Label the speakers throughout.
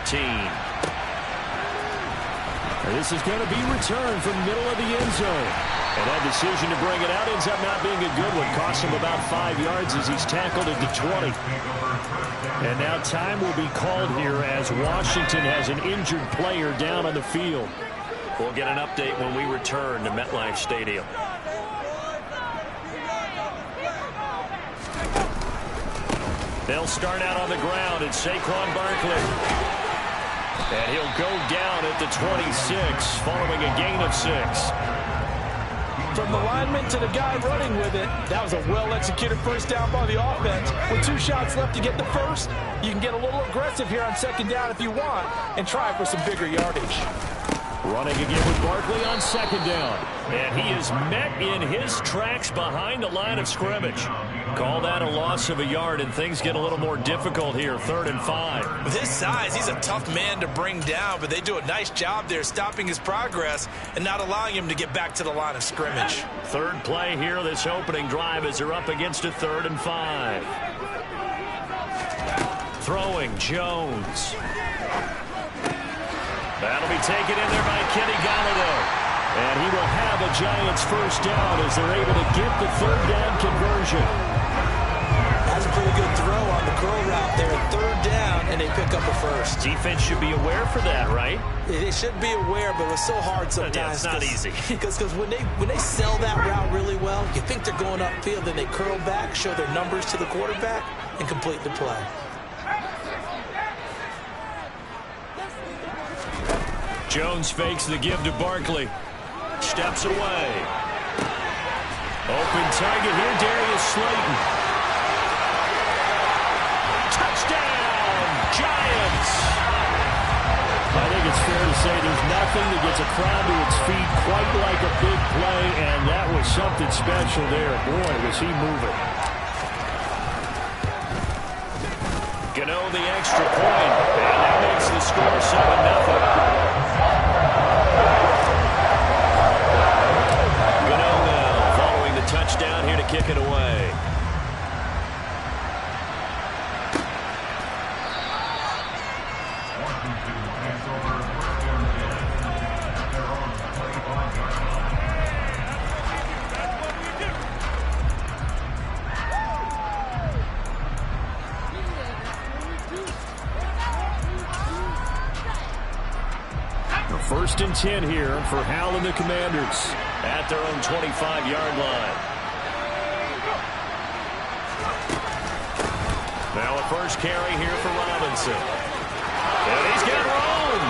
Speaker 1: 13. This is going to be returned from the middle of the end zone. And that decision to bring it out ends up not being a good one. Cost him about 5 yards as he's tackled at the 20. And now time will be called here as Washington has an injured player down on the field. We'll get an update when we return to MetLife Stadium. They'll start out on the ground. It's Saquon Barkley. And he'll go down at the 26 following a gain of 6.
Speaker 2: From the lineman to the guy running with it, that was a well-executed first down by the offense. With 2 shots left to get the first, you can get a little aggressive here on second down if you want and try for some bigger yardage.
Speaker 1: Running again with Barkley on second down. And he is met in his tracks behind the line of scrimmage. Call that a loss of a yard, and things get a little more difficult here, 3rd and 5.
Speaker 3: With his size, he's a tough man to bring down, but they do a nice job there stopping his progress and not allowing him to get back to the line of scrimmage.
Speaker 1: Third play here, this opening drive as they're up against a 3rd and 5. Throwing, Jones. That'll be taken in there by Kenny Golladay. And he will have a Giants first down as they're able to get the 3rd down conversion.
Speaker 2: That's a pretty good throw on the curl route there. 3rd down, and they pick up a first.
Speaker 1: Defense should be aware for that, right?
Speaker 2: They should be aware, but it's so hard sometimes.
Speaker 1: Yeah, it's not easy.
Speaker 2: Because when they sell that route really well, you think they're going upfield, then they curl back, show their numbers to the quarterback, and complete the play.
Speaker 1: Jones fakes the give to Barkley. Steps away. Open target here, Darius Slayton. Touchdown, Giants! I think it's fair to say there's nothing that gets a crowd to its feet quite like a big play, and that was something special there. Boy, was he moving. Gano the extra point, and that makes the score 7-0. Touchdown here to kick it away. First and 10 here for Howell and the Commanders at their own 25-yard line. Now a first carry here for Robinson. And he's got room.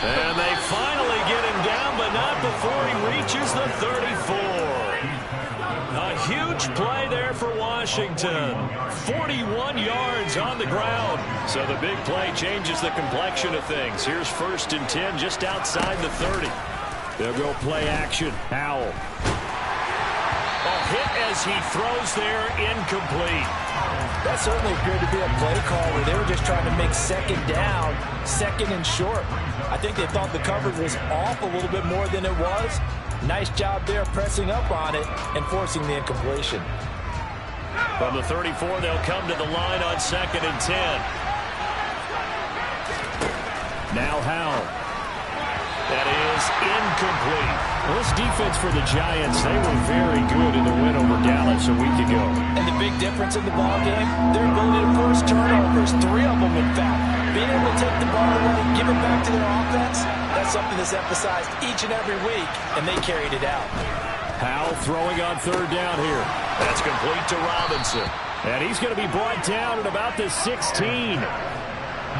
Speaker 1: And they finally get him down, but not before he reaches the 34. A huge play there for Washington. 41 yards on the ground. So the big play changes the complexion of things. Here's first and 10 just outside the 30. They'll go play action. Howell. A hit as he throws there, incomplete.
Speaker 2: That certainly appeared to be a play call where they were just trying to make second down, second and short. I think they thought the coverage was off a little bit more than it was. Nice job there pressing up on it and forcing the incompletion.
Speaker 1: From the 34, they'll come to the line on second and 10. Now Howell. That is incomplete. Well, this defense for the Giants, they were very good in the win over Dallas a week ago.
Speaker 2: And the big difference in the ballgame, their ability to force turnovers, 3 of them in fact. Being able to take the ball away, give it back to their offense, that's something that's emphasized each and every week, and they carried it out.
Speaker 1: Howell throwing on third down here. That's complete to Robinson. And he's going to be brought down at about the 16.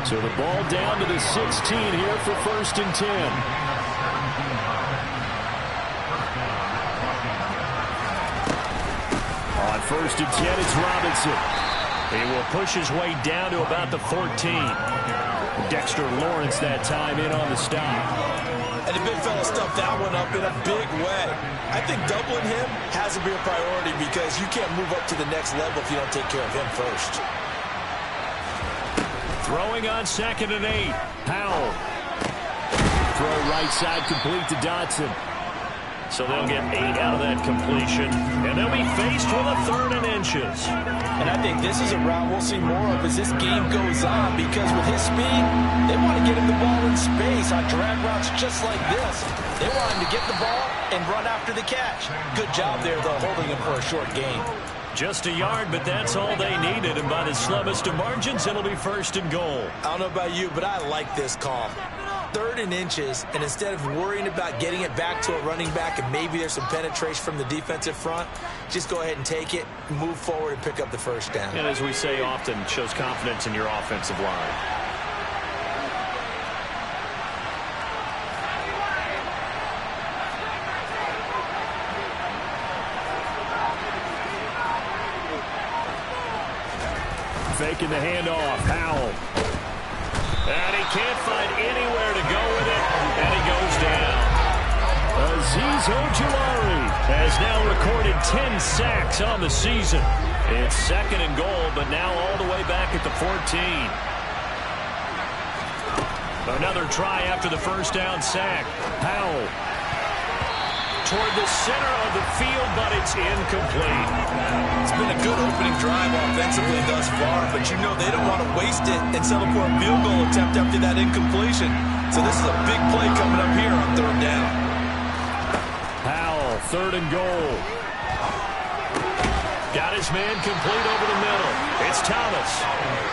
Speaker 1: So the ball down to the 16 here for first and 10. On first and 10, it's Robinson. He will push his way down to about the 14. Dexter Lawrence that time in on the stop.
Speaker 2: And the big fella stuffed that one up in a big way. I think doubling him has to be a priority because you can't move up to the next level if you don't take care of him first.
Speaker 1: Throwing on second and 8. Howell. Throw right side complete to Dotson. So they'll get 8 out of that completion, and they'll be faced with a 3rd and inches.
Speaker 2: And I think this is a route we'll see more of as this game goes on, because with his speed, they want to get him the ball in space on drag routes just like this. They want him to get the ball and run after the catch. Good job there, though, holding him for a short gain.
Speaker 1: Just a yard, but that's all they needed, and by the slimmest of margins, it'll be 1st and goal.
Speaker 3: I don't know about you, but I like this call. 3rd and inches, and instead of worrying about getting it back to a running back and maybe there's some penetration from the defensive front, just go ahead and take it, move forward, and pick up the 1st down.
Speaker 1: And as we say often, shows confidence in your offensive line. Faking the handoff, Howell. And he can't find anywhere to go with it, and he goes down. Azeez Ojulari has now recorded 10 sacks on the season. It's 2nd and goal, but now all the way back at the 14. Another try after the 1st down sack. Howell toward the center of the field, but it's incomplete.
Speaker 3: It's been a good opening drive offensively thus far, but you know they don't want to waste it and settle for a field goal attempt after that incompletion. So this is a big play coming up here on 3rd down.
Speaker 1: Howell, 3rd and goal. Got his man complete over the middle. It's Thomas.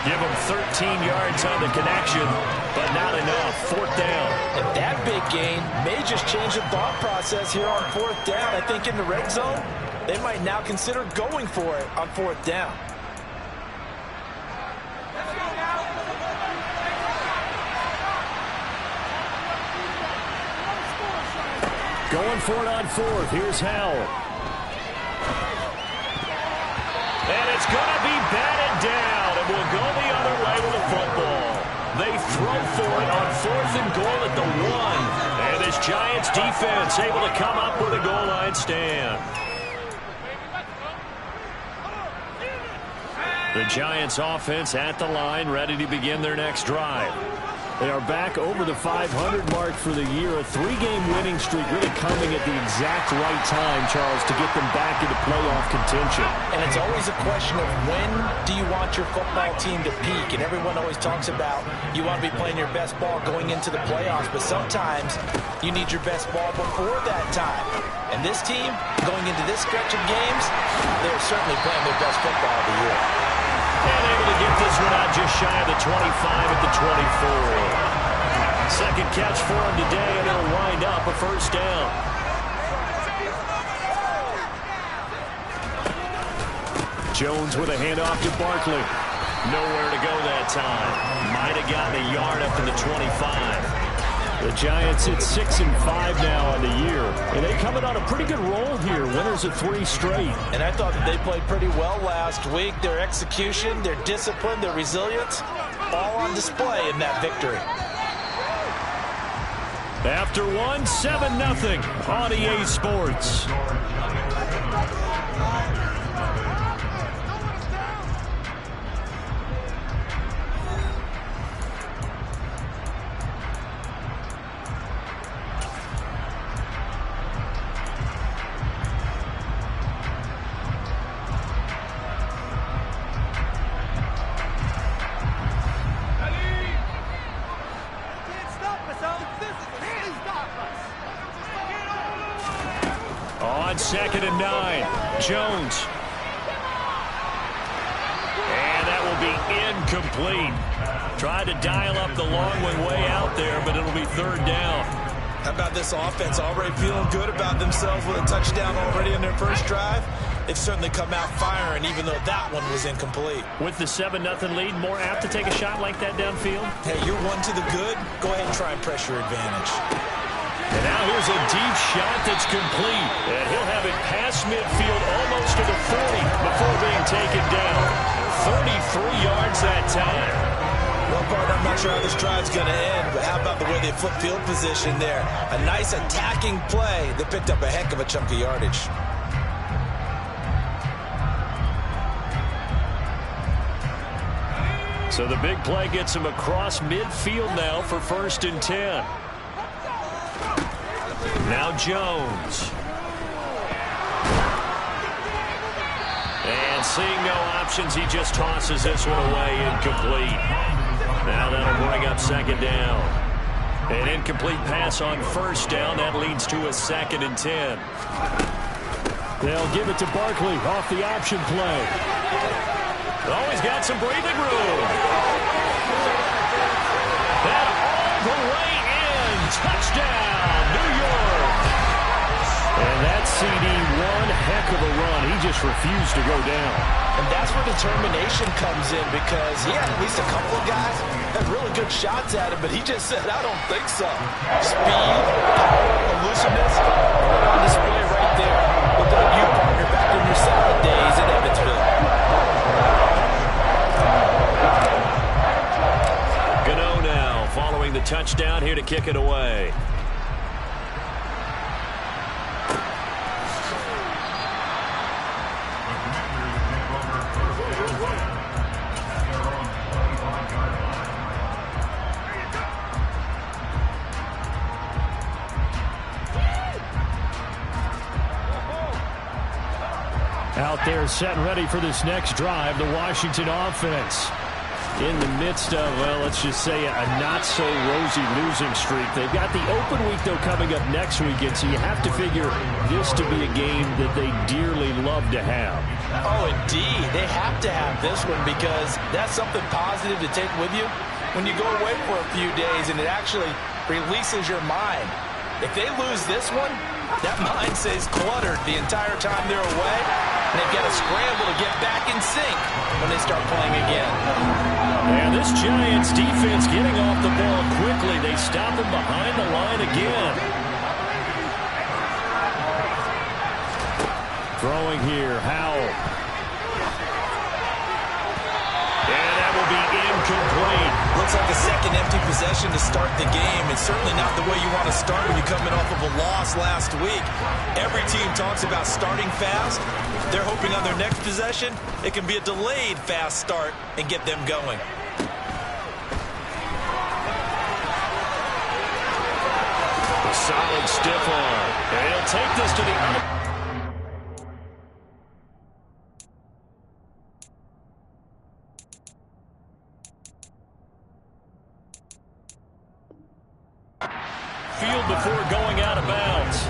Speaker 1: Give him 13 yards on the connection, but not enough. 4th down.
Speaker 2: And that big gain may just change the thought process here on 4th down. I think in the red zone, they might now consider going for it on 4th down.
Speaker 1: Going for it on 4th. Here's Howell. And it's going to be batted down, and we'll go the other way with the football. They throw for it on 4th and goal at the 1. And this Giants defense able to come up with a goal line stand. The Giants offense at the line, ready to begin their next drive. They are back over the 500 mark for the year. A 3-game winning streak really coming at the exact right time, Charles, to get them back into playoff contention.
Speaker 2: And it's always a question of when do you want your football team to peak? And everyone always talks about you want to be playing your best ball going into the playoffs, but sometimes you need your best ball before that time. And this team, going into this stretch of games, they're certainly playing their best football of the year.
Speaker 1: And able to get this one out just shy of the 25 at the 24. 2nd catch for him today, and it'll wind up a 1st down. Jones with a handoff to Barkley. Nowhere to go that time. Might have gotten a yard up to the 25. The Giants at 6-5 now on the year. And they coming on a pretty good roll here. Winners of 3 straight.
Speaker 2: And I thought that they played pretty well last week. Their execution, their discipline, their resilience, all on display in that victory.
Speaker 1: After 1, 7-0 on EA Sports. On 2nd and 9, Jones. And that will be incomplete. Tried to dial up the long one way out there, but it'll be 3rd down.
Speaker 3: How about this offense already feeling good about themselves with a touchdown already in their 1st drive? They've certainly come out firing, even though that one was incomplete.
Speaker 1: With the 7-0 lead, more apt to take a shot like that downfield?
Speaker 3: Hey, you're one to the good. Go ahead and try and press your advantage.
Speaker 1: And now here's a deep shot that's complete. And he'll have it past midfield almost to the 40 before being taken down. 33 yards that time.
Speaker 3: Well, partner, I'm not sure how this drive's going to end, but how about the way they flip field position there? A nice attacking play that picked up a heck of a chunk of yardage.
Speaker 1: So the big play gets him across midfield now for 1st and 10. Now Jones. And seeing no options, he just tosses this one away, incomplete. Now that'll bring up second down. An incomplete pass on first down. That leads to a 2nd and 10.
Speaker 4: They'll give it to Barkley off the option play.
Speaker 1: Oh, he's got some breathing room. That all the way in. Touchdown, New York.
Speaker 4: And that CD, one heck of a run. He just refused to go down.
Speaker 2: And that's where determination comes in, because he had at least a couple of guys that had really good shots at him, but he just said, I don't think so. Speed, power, elusiveness, on display right there. Looking at you, partner, back in your salad days in Evansville.
Speaker 1: Gano now following the touchdown here to kick it away.
Speaker 4: Out there set and ready for this next drive, the Washington offense. In the midst of, well, let's just say a not-so-rosy losing streak. They've got the open week, though, coming up next weekend, so you have to figure this to be a game that they dearly love to have.
Speaker 2: Oh, indeed. They have to have this one, because that's something positive to take with you when you go away for a few days, and it actually releases your mind. If they lose this one, that mind stays cluttered the entire time they're away, and they've got to scramble to get back in sync when they start playing again.
Speaker 1: And this Giants defense getting off the ball quickly. They stop him behind the line again.
Speaker 4: Throwing here, Howell.
Speaker 1: And that will be incomplete.
Speaker 3: Looks like a second empty possession to start the game. It's certainly not the way you want to start when you're coming off of a loss last week. Every team talks about starting fast. They're hoping on their next possession, it can be a delayed fast start and get them going.
Speaker 1: A solid stiff arm. And he'll take this to the other. Field before going out of bounds.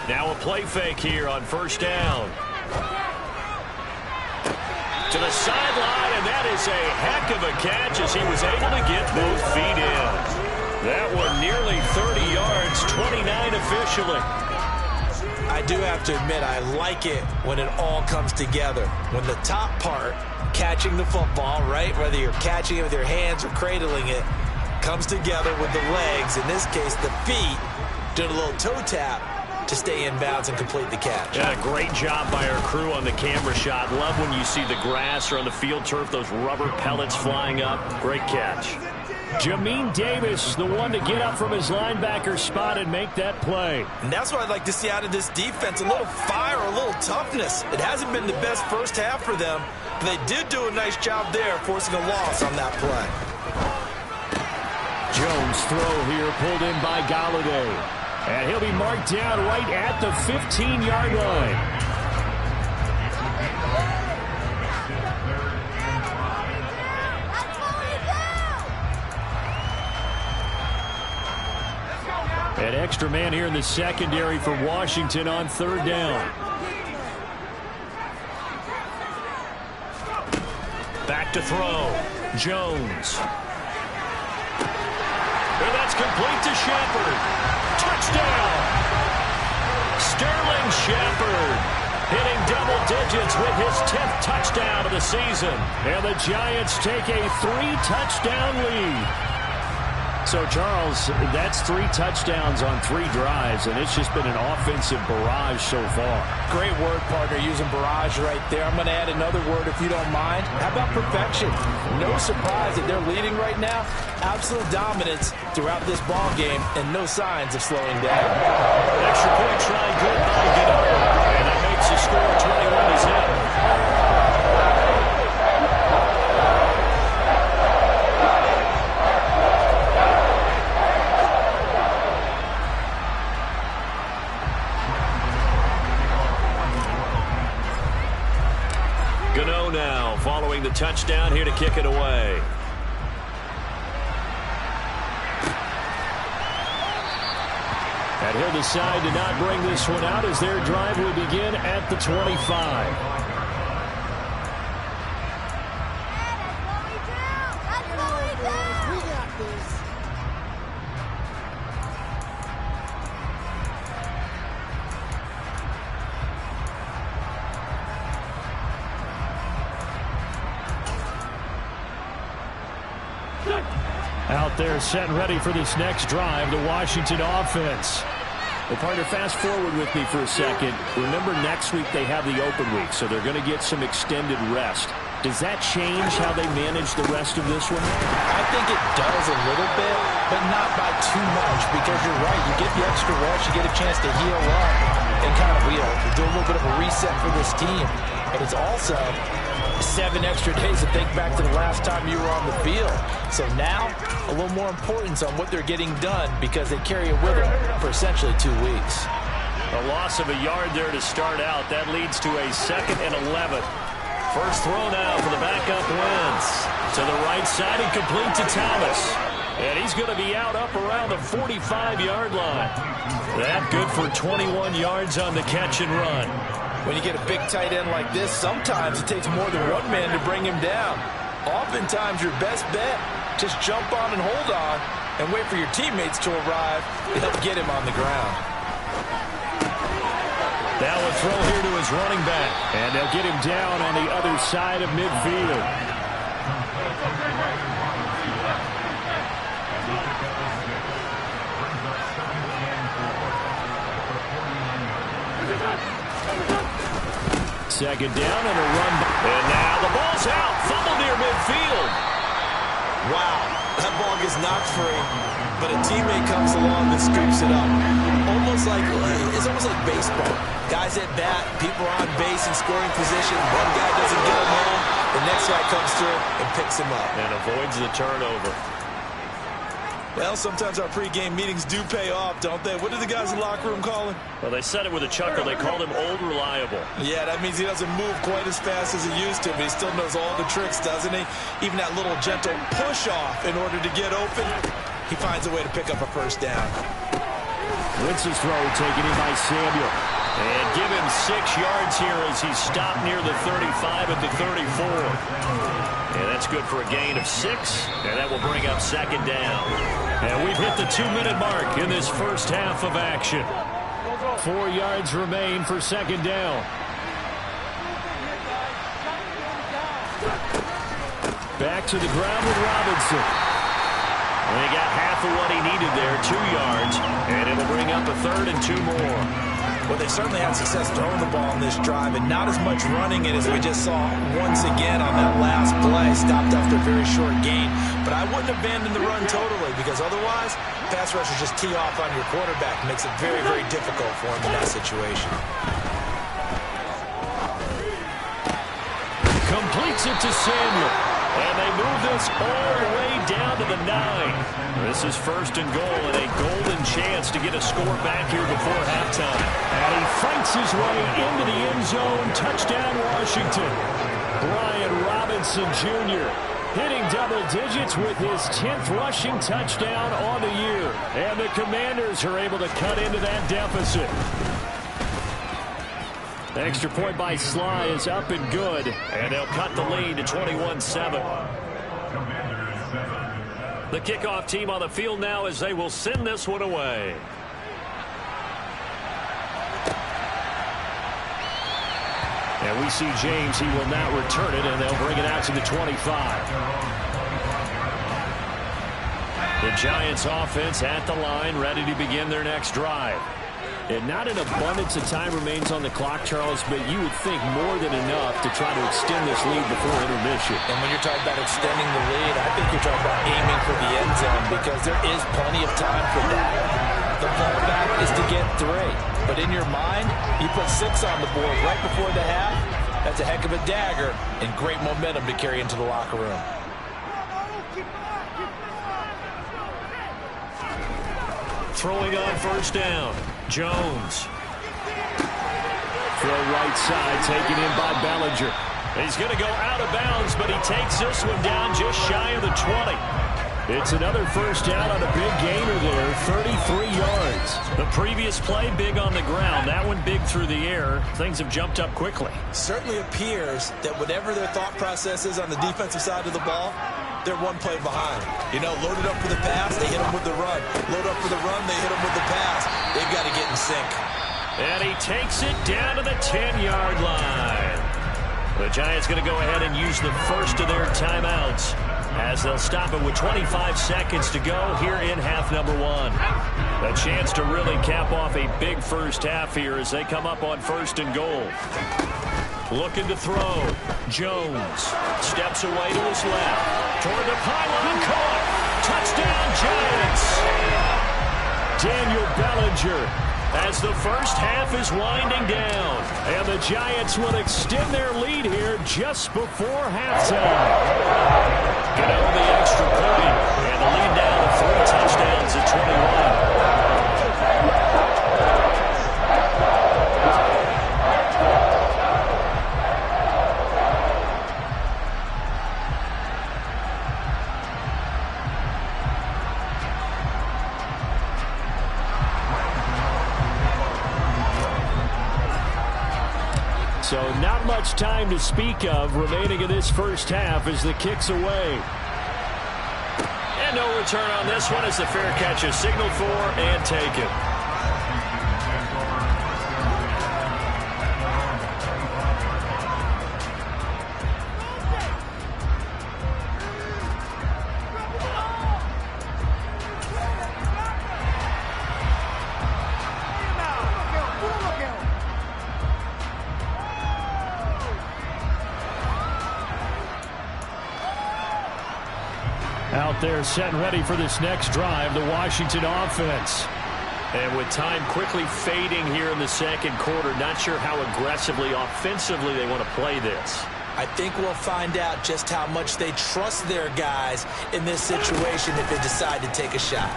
Speaker 1: Now a play fake here on first down. To the sideline, and that is a heck of a catch as he was able to get both feet in. That one nearly 30 yards, 29 officially.
Speaker 3: I do have to admit, I like it when it all comes together. When the top part, catching the football, right, whether you're catching it with your hands or cradling it, comes together with the legs, in this case the feet, doing a little toe tap to stay in bounds and complete the catch.
Speaker 1: Yeah, great job by our crew on the camera shot. Love when you see the grass or on the field turf, those rubber pellets flying up. Great catch.
Speaker 4: Jamin Davis, the one to get up from his linebacker spot and make that play.
Speaker 3: And that's what I'd like to see out of this defense, a little fire, a little toughness. It hasn't been the best first half for them, but they did do a nice job there, forcing a loss on that play.
Speaker 4: Jones throw here, pulled in by Galladay. And he'll be marked down right at the 15-yard line. An extra man here in the secondary for Washington on third down.
Speaker 1: Back to throw. Jones. And that's complete to Shepard. Touchdown! Sterling Shepard hitting double digits with his 10th touchdown of the season.
Speaker 4: And the Giants take a 3-touchdown lead. So, Charles, that's 3 touchdowns on 3 drives, and it's just been an offensive barrage so far.
Speaker 2: Great word, partner, using barrage right there. I'm going to add another word if you don't mind. How about perfection? No surprise that they're leading right now. Absolute dominance throughout this ball game, and no signs of slowing down.
Speaker 1: Extra point try good by Gano, and that makes the score 21-0. touchdown here to kick it away.
Speaker 4: And he'll decide to not bring this one out as their drive will begin at the 25. Out there set and ready for this next drive, the Washington offense. Well, partner, fast forward with me for a second. Remember, next week they have the open week, so they're going to get some extended rest. Does that change how they manage the rest of this one?
Speaker 2: I think it does a little bit, but not by too much, because you're right. You get the extra rest, you get a chance to heal up and kind of do a little bit of a reset for this team. But it's also 7 extra days to think back to the last time you were on the field. So now, a little more importance on what they're getting done because they carry it with them for essentially 2 weeks.
Speaker 4: A loss of a yard there to start out. That leads to a 2nd and 11.
Speaker 1: First throw now for the backup Wentz. To the right side and complete to Thomas. And he's going to be out up around the 45-yard line. That good for 21 yards on the catch and run.
Speaker 2: When you get a big tight end like this, sometimes it takes more than one man to bring him down. Oftentimes, your best bet, just jump on and hold on and wait for your teammates to arrive to help get him on the ground.
Speaker 4: Now a throw here to his running back. And they'll get him down on the other side of midfield. Second down and a run.
Speaker 1: And now the ball's out. Fumble near midfield.
Speaker 3: Wow, that ball gets knocked free, but a teammate comes along and scoops it up. It's almost like baseball. Guys at bat, people are on base in scoring position. One guy doesn't get him home. The next guy comes through and picks him up.
Speaker 1: And avoids the turnover.
Speaker 3: Well, sometimes our pregame meetings do pay off, don't they? What do the guys in the locker room call him?
Speaker 1: Well, they said it with a chuckle. They called him Old Reliable.
Speaker 3: Yeah, that means he doesn't move quite as fast as he used to, but he still knows all the tricks, doesn't he? Even that little gentle push-off in order to get open, he finds a way to pick up a first down.
Speaker 4: Wentz's throw taken in by Samuel.
Speaker 1: And give him 6 yards here as he's stopped near the 35 at the 34. And that's good for a gain of 6. And that will bring up second down.
Speaker 4: And we've hit the 2-minute mark in this first half of action. 4 yards remain for second down. Back to the ground with Robinson.
Speaker 1: And he got half of what he needed there, 2 yards. And it'll bring up a 3rd and 2 more.
Speaker 3: Well, they certainly had success throwing the ball on this drive, and not as much running it as we just saw once again on that last play. Stopped after a very short gain. But I wouldn't abandon the run totally, because otherwise, pass rushers just tee off on your quarterback. Makes it very, very difficult for him in that situation.
Speaker 4: Completes it to Samuel.
Speaker 1: And they move this all the way down to the 9. This is 1st and goal, and a golden chance to get a score back here before halftime.
Speaker 4: And he fights his way into the end zone. Touchdown, Washington. Brian Robinson Jr. hitting double digits with his 10th rushing touchdown on the year. And the Commanders are able to cut into that deficit. The extra point by Sly is up and good.
Speaker 1: And they'll cut the lead to 21-7. The kickoff team on the field now as they will send this one away.
Speaker 4: And we see James. He will not return it, and they'll bring it out to the 25.
Speaker 1: The Giants offense at the line, ready to begin their next drive.
Speaker 4: And not an abundance of time remains on the clock, Charles, but you would think more than enough to try to extend this lead before intermission.
Speaker 2: And when you're talking about extending the lead, I think you're talking about aiming for the end zone because there is plenty of time for that. The fallback is to get 3. But in your mind, you put 6 on the board right before the half. That's a heck of a dagger and great momentum to carry into the locker room.
Speaker 1: Throwing on first down. Jones.
Speaker 4: Throw right side, taken in by Bellinger.
Speaker 1: He's going to go out of bounds, but he takes this one down just shy of the 20.
Speaker 4: It's another first down on a big gainer there, 33 yards.
Speaker 1: The previous play, big on the ground. That one big through the air. Things have jumped up quickly.
Speaker 3: Certainly appears that whatever their thought process is on the defensive side of the ball, they're one play behind. You know, loaded up for the pass, they hit them with the run. Load up for the run, they hit them with the pass. They've got to get in sync.
Speaker 1: And he takes it down to the 10-yard line. The Giants going to go ahead and use the first of their timeouts, as they'll stop it with 25 seconds to go here in half number one. A chance to really cap off a big first half here as they come up on 1st and goal. Looking to throw. Jones steps away to his left. Toward the pylon, caught. Touchdown, Giants. Daniel Bellinger, as the first half is winding down.
Speaker 4: And the Giants will extend their lead here just before halftime.
Speaker 1: Get over the extra point, and the lead down to 3 touchdowns at 21.
Speaker 4: So not much time to speak of remaining in this first half as the kick's away.
Speaker 1: And no return on this one as the fair catch is signaled for and taken.
Speaker 4: Out there set and ready for this next drive, the Washington offense.
Speaker 1: And with time quickly fading here in the second quarter, not sure how aggressively, offensively they want to play this.
Speaker 3: I think we'll find out just how much they trust their guys in this situation if they decide to take a shot.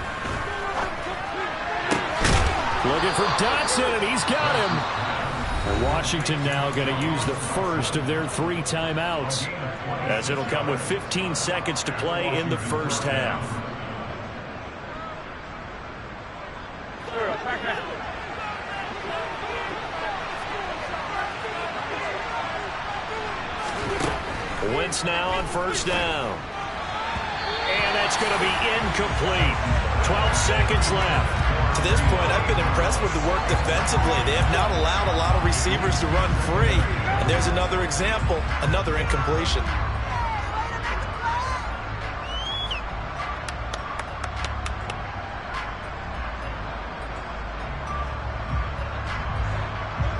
Speaker 4: Looking for Dotson, and he's got him. And Washington now going to use the first of their 3 timeouts,
Speaker 1: as it'll come with 15 seconds to play in the first half. Wentz now on first down. And that's going to be incomplete. 12 seconds left.
Speaker 3: To this point, I've been impressed with the work defensively. They have not allowed a lot of receivers to run free. And there's another example, another incompletion.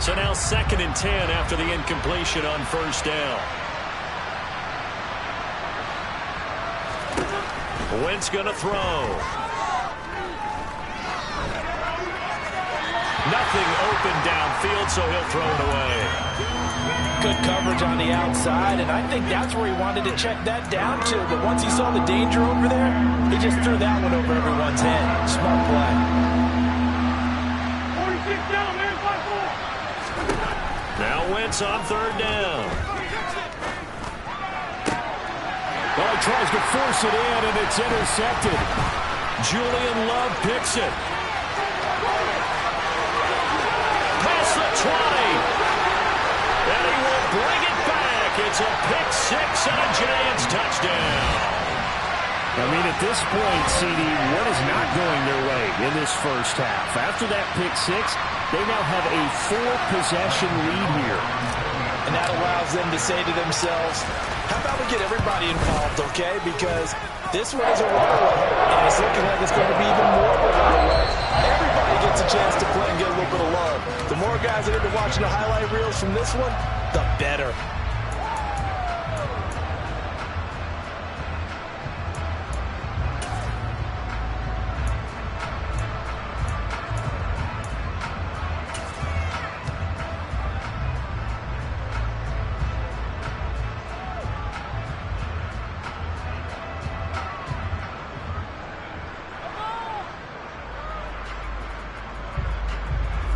Speaker 1: So now 2nd and 10 after the incompletion on first down. Wentz going to throw. Nothing open downfield, so he'll throw it away.
Speaker 2: Good coverage on the outside, and I think that's where he wanted to check that down to. But once he saw the danger over there, he just threw that one over everyone's head. Smart play.
Speaker 5: 46 down, man, 5-4.
Speaker 1: Now Wentz on 3rd down.
Speaker 4: Well, he tries to force it in, and it's intercepted.
Speaker 1: Julian Love picks it. Past the 20. And he will bring it back. It's a pick 6 and a Giants touchdown.
Speaker 4: I mean, at this point, CD, what is not going their way in this first half? After that pick 6, they now have a 4-possession lead here.
Speaker 2: And that allows them to say to themselves, how about we get everybody involved, okay? Because this one is a runaway, and it's looking like it's going to be even more of a runaway. Everybody gets a chance to play and get a little bit of love. The more guys that are watching the highlight reels from this one, the better.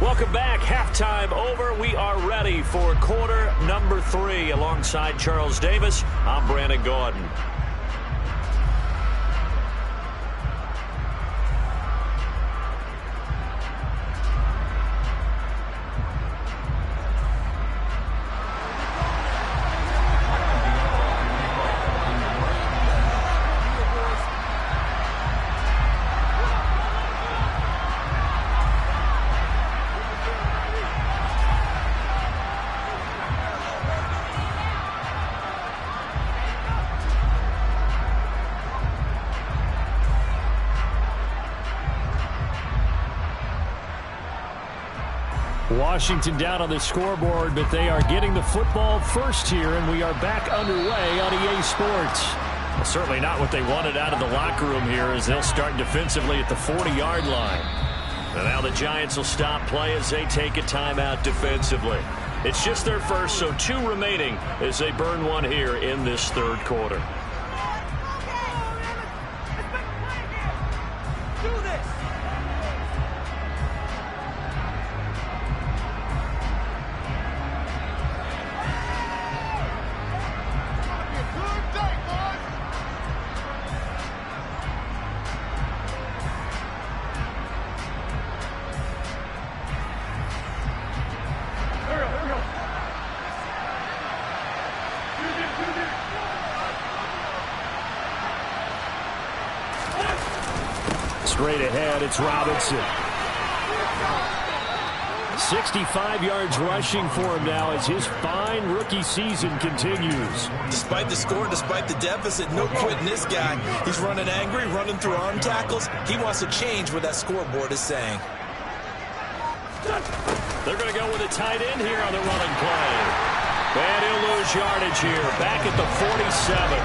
Speaker 1: Welcome back. Halftime over. We are ready for quarter number 3. Alongside Charles Davis, I'm Brandon Gordon.
Speaker 4: Washington down on the scoreboard, but they are getting the football first here, and we are back underway on EA Sports.
Speaker 1: Well, certainly not what they wanted out of the locker room here, as they'll start defensively at the 40-yard line. And now the Giants will stop play as they take a timeout defensively. It's just their first, so 2 remaining as they burn one here in this third quarter.
Speaker 4: Straight ahead, it's Robinson. 65 yards rushing for him now as his fine rookie season continues.
Speaker 3: Despite the score, despite the deficit, no quitting this guy. He's running angry, running through arm tackles. He wants to change what that scoreboard is saying.
Speaker 1: They're going to go with a tight end here on the running play. And he'll lose yardage here, back at the 47.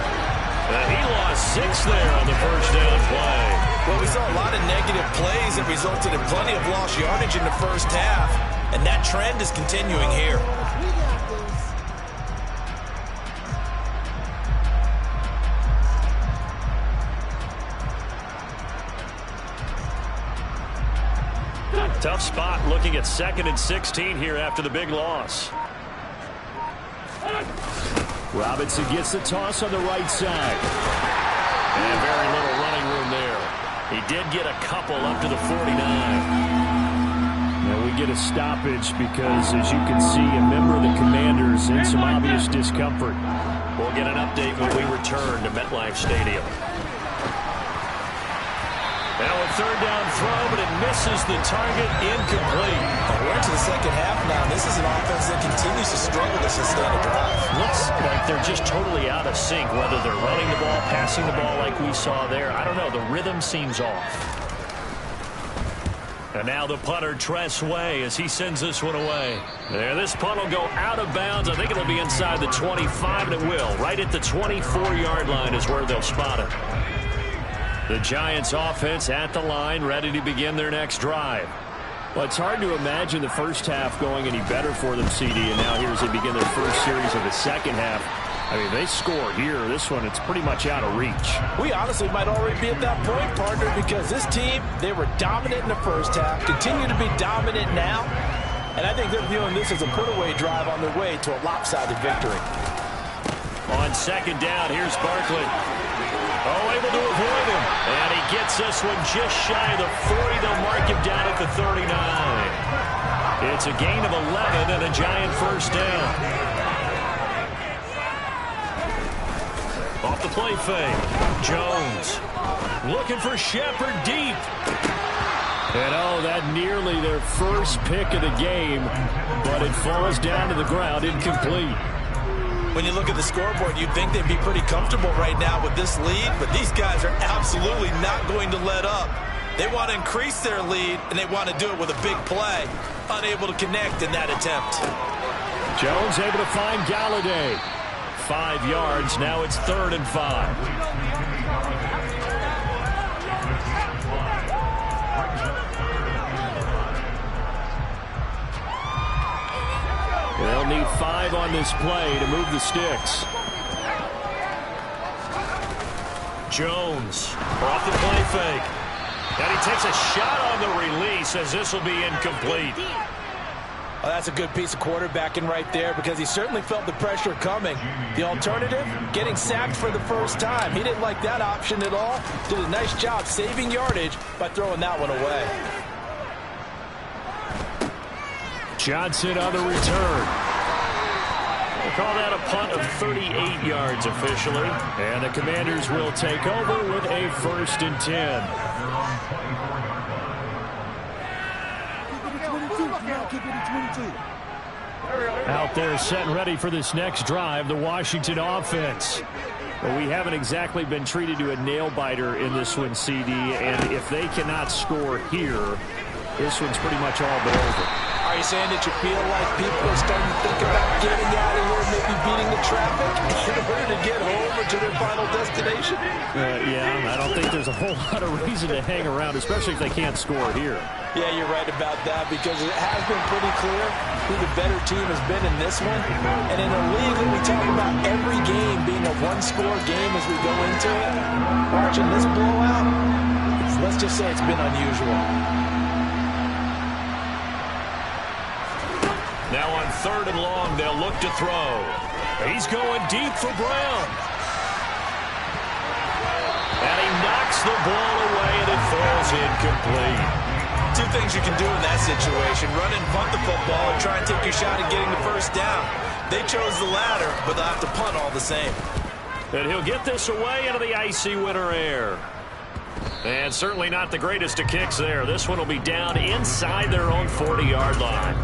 Speaker 1: And he lost 6 there on the first down play.
Speaker 3: Well, we saw a lot of negative plays that resulted in plenty of lost yardage in the first half. And that trend is continuing here.
Speaker 1: Tough spot looking at 2nd and 16 here after the big loss.
Speaker 4: Robinson gets the toss on the right side.
Speaker 1: And very little running room there. He did get a couple up to the 49.
Speaker 4: Now we get a stoppage because, as you can see, a member of the Commanders in some obvious discomfort.
Speaker 1: We'll get an update when we return to MetLife Stadium. Now a third down throw, but it misses the target, incomplete.
Speaker 3: We're into the second half now. This is an offense that continues to struggle to sustain a drive.
Speaker 1: Looks like they're just totally out of sync, whether they're running the ball, passing the ball like we saw there. I don't know. The rhythm seems off. And now the punter, Tress Way, as he sends this one away. There, this punt will go out of bounds. I think it'll be inside the 25, and it will. Right at the 24-yard line is where they'll spot it. The Giants offense at the line, ready to begin their next drive.
Speaker 4: Well, it's hard to imagine the first half going any better for them, CD, and now here as they begin their first series of the second half. I mean, they score here. This one, it's pretty much out of reach.
Speaker 2: We honestly might already be at that point, partner, because this team, they were dominant in the first half, continue to be dominant now, and I think they're viewing this as a put-away drive on their way to a lopsided victory.
Speaker 1: On second down, here's Barkley. Oh, able to avoid him. And he gets this one just shy of the 40. They'll mark him down at the 39. It's a gain of 11 and a Giant first down. Off the play fake. Jones looking for Shepard deep.
Speaker 4: And oh, that nearly their first pick of the game, but it falls down to the ground, incomplete.
Speaker 3: When you look at the scoreboard, you'd think they'd be pretty comfortable right now with this lead, but these guys are absolutely not going to let up. They want to increase their lead, and they want to do it with a big play. Unable to connect in that attempt.
Speaker 4: Jones able to find Galladay.
Speaker 1: 5 yards. Now it's 3rd and 5.
Speaker 4: They'll need 5 on this play to move the sticks.
Speaker 1: Jones off the play fake. And he takes a shot on the release as this will be incomplete.
Speaker 2: Oh, that's a good piece of quarterbacking right there because he certainly felt the pressure coming. The alternative, getting sacked for the first time. He didn't like that option at all. Did a nice job saving yardage by throwing that one away.
Speaker 4: Johnson on the return. We'll call that a punt of 38 yards officially. And the Commanders will take over with a 1st and 10. Out there set and ready for this next drive, the Washington offense. Well, we haven't exactly been treated to a nail-biter in this one, CD, and if they cannot score here, this one's pretty much all but over.
Speaker 2: Are you saying that you feel like people are starting to think about getting out of here, maybe beating the traffic in order to get home or to their final destination?
Speaker 4: Yeah, I don't think there's a whole lot of reason to hang around, especially if they can't score here.
Speaker 2: Yeah, you're right about that because it has been pretty clear who the better team has been in this one. And in a league that we talk about every game being a one-score game as we go into it, watching this blowout, let's just say it's been unusual.
Speaker 1: Now on 3rd and long, they'll look to throw. He's going deep for Brown. And he knocks the ball away, and it falls incomplete.
Speaker 3: Two things you can do in that situation: run and punt the football or try and take your shot at getting the first down. They chose the latter, but they'll have to punt all the same.
Speaker 1: And he'll get this away into the icy winter air. And certainly not the greatest of kicks there. This one will be down inside their own 40-yard line.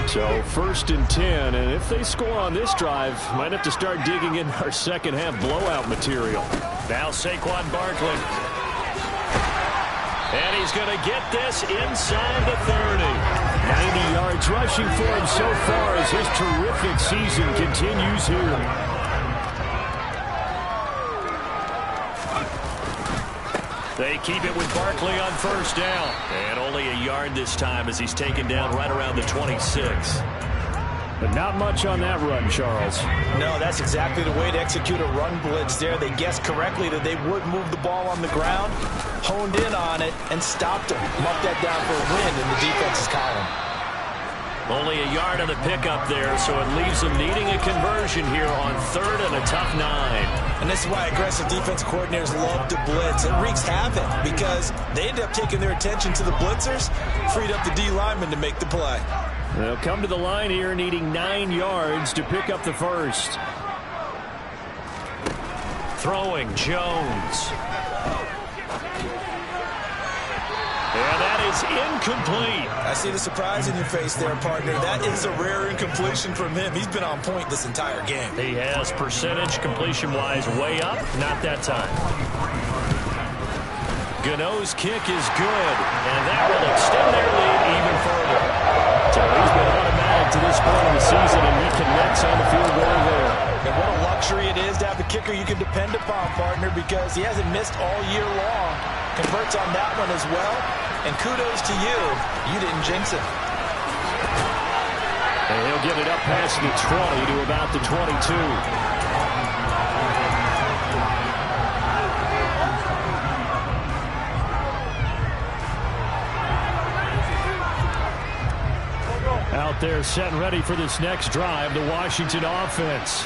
Speaker 4: So 1st and 10, and if they score on this drive, might have to start digging in our second half blowout material.
Speaker 1: Now Saquon Barkley. And he's going to get this inside the 30.
Speaker 4: 90 yards rushing for him so far as his terrific season continues here.
Speaker 1: They keep it with Barkley on 1st down. And only a yard this time as he's taken down right around the 26.
Speaker 4: But not much on that run, Charles.
Speaker 2: No, that's exactly the way to execute a run blitz there. They guessed correctly that they would move the ball on the ground, honed in on it, and stopped him. Marked that down for a win in the defense's column.
Speaker 1: Only a yard on the pickup there, so it leaves them needing a conversion here on 3rd and a tough 9.
Speaker 3: And this is why aggressive defense coordinators love to blitz. It wreaks havoc because they end up taking their attention to the blitzers, freed up the D lineman to make the play.
Speaker 4: They'll come to the line here needing 9 yards to pick up the 1st.
Speaker 1: Throwing Jones. And that is incomplete.
Speaker 3: I see the surprise in your face there, partner. That is a rare incompletion from him. He's been on point this entire game.
Speaker 1: He has percentage completion-wise way up. Not that time. Gano's kick is good, and that will extend their lead even further.
Speaker 4: So he's been automatic to this point of the season, and he connects on the field goal there.
Speaker 2: And what a luxury it is to have a kicker you can depend upon, partner, because he hasn't missed all year long. Converts on that one as well. And kudos to you. You didn't jinx it.
Speaker 4: And he'll get it up past the 20 to about the 22. Out there set and ready for this next drive, the Washington offense.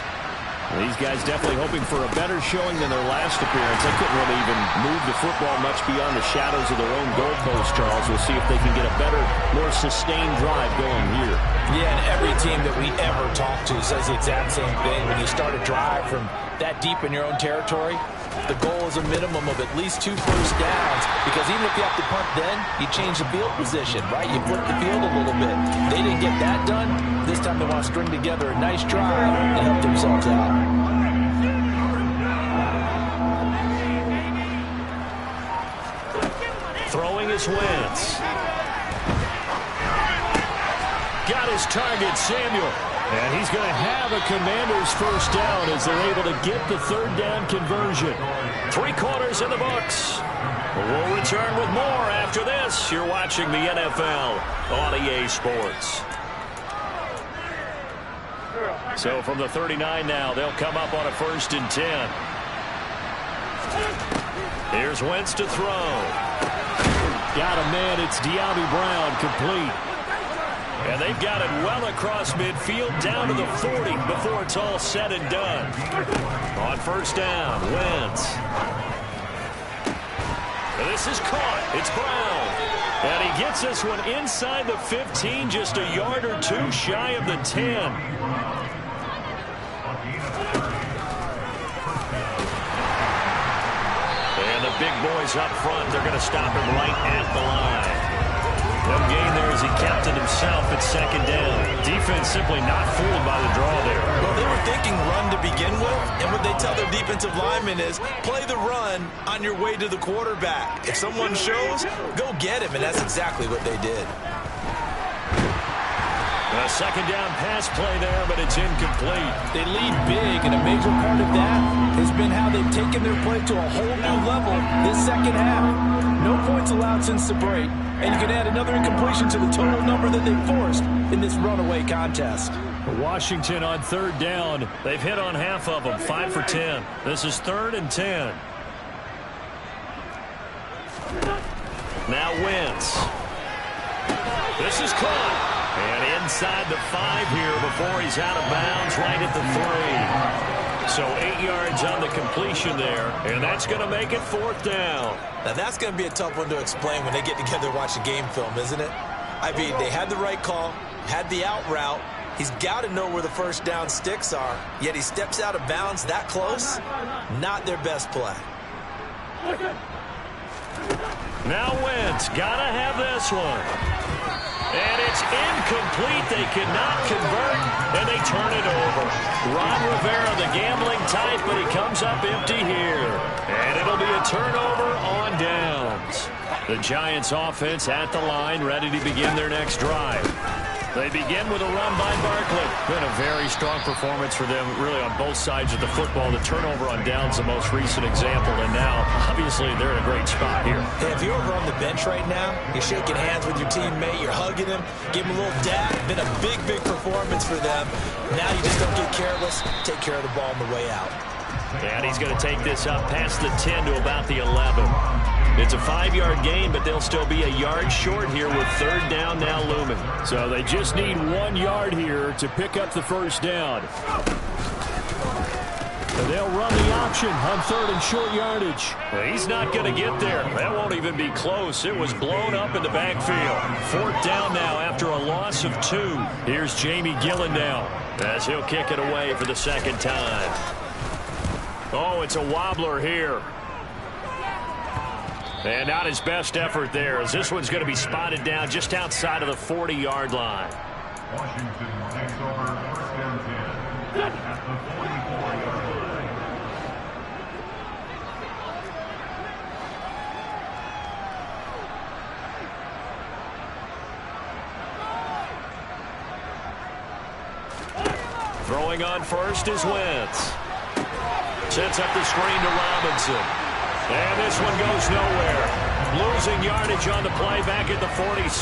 Speaker 4: These guys definitely hoping for a better showing than their last appearance. They couldn't really even move the football much beyond the shadows of their own goalpost, Charles. We'll see if they can get a better, more sustained drive going here.
Speaker 2: Yeah, and every team that we ever talk to says the exact same thing. When you start a drive from that deep in your own territory, the goal is a minimum of at least 2 first downs, because even if you have to punt then, you change the field position, right? You flip the field a little bit. They didn't get that done. This time they want to string together a nice drive and help themselves out.
Speaker 1: Throwing is Wentz. Got his target, Samuel.
Speaker 4: And he's going to have a Commander's first down as they're able to get the 3rd down conversion.
Speaker 1: 3 quarters in the books. We'll return with more after this. You're watching the NFL on EA Sports. So from the 39 now, they'll come up on a 1st and 10. Here's Wentz to throw.
Speaker 4: Got a man. It's De'Ami Brown, complete.
Speaker 1: And they've got it well across midfield down to the 40 before it's all said and done. On 1st down, Wentz. And this is caught. It's Brown. And he gets this one inside the 15, just a yard or two shy of the 10. And the big boys up front, they're going to stop him right at the line. No gain there as he kept it himself at 2nd down. Defense simply not fooled by the draw there.
Speaker 3: Well, they were thinking run to begin with, and what they tell their defensive linemen is play the run on your way to the quarterback. If someone shows, go get him, and that's exactly what they did.
Speaker 1: A 2nd down pass play there, but it's incomplete.
Speaker 2: They lead big, and a major part of that has been how they've taken their play to a whole new level this 2nd half. No points allowed since the break, and you can add another incompletion to the total number that they forced in this runaway contest.
Speaker 1: Washington on 3rd down. They've hit on half of them, 5 for 10. This is 3rd and 10. Now Wentz. This is caught. And inside the 5 here before he's out of bounds right at the 3. So 8 yards on the completion there, and that's going to make it 4th down.
Speaker 3: Now that's going to be a tough one to explain when they get together and watch a game film, isn't it? I mean, they had the right call, had the out route. He's got to know where the 1st down sticks are, yet he steps out of bounds that close. Not their best play.
Speaker 1: Now Wentz, got to have this one. And it's incomplete. They cannot convert, and they turn it over. Ron Rivera, the gambling type, but he comes up empty here. And it'll be a turnover on downs. The Giants offense at the line, ready to begin their next drive. They begin with a run by Barkley. Been a very strong performance for them, really, on both sides of the football. The turnover on downs, the most recent example, and now, obviously, they're in a great spot here.
Speaker 3: Hey, if you're over on the bench right now, you're shaking hands with your teammate, you're hugging him, give him a little dap. Been a big, big performance for them. Now you just don't get careless. Take care of the ball on the way out.
Speaker 1: And he's going to take this up past the 10 to about the 11. It's a 5-yard gain, but they'll still be a yard short here with 3rd down now looming.
Speaker 4: So they just need 1 yard here to pick up the 1st down. And they'll run the option on 3rd and short yardage.
Speaker 1: Well, he's not going to get there. That won't even be close. It was blown up in the backfield. 4th down now after a loss of 2. Here's Jamie Gillen now as he'll kick it away for the 2nd time. Oh, it's a wobbler here. And not his best effort there, as this one's going to be spotted down just outside of the 40-yard line.
Speaker 5: Washington takes over 1st and 10 at the 44-yard
Speaker 1: line. Throwing on 1st is Wentz. Sets up the screen to Robinson. And this one goes nowhere. Losing yardage on the play back at the 46.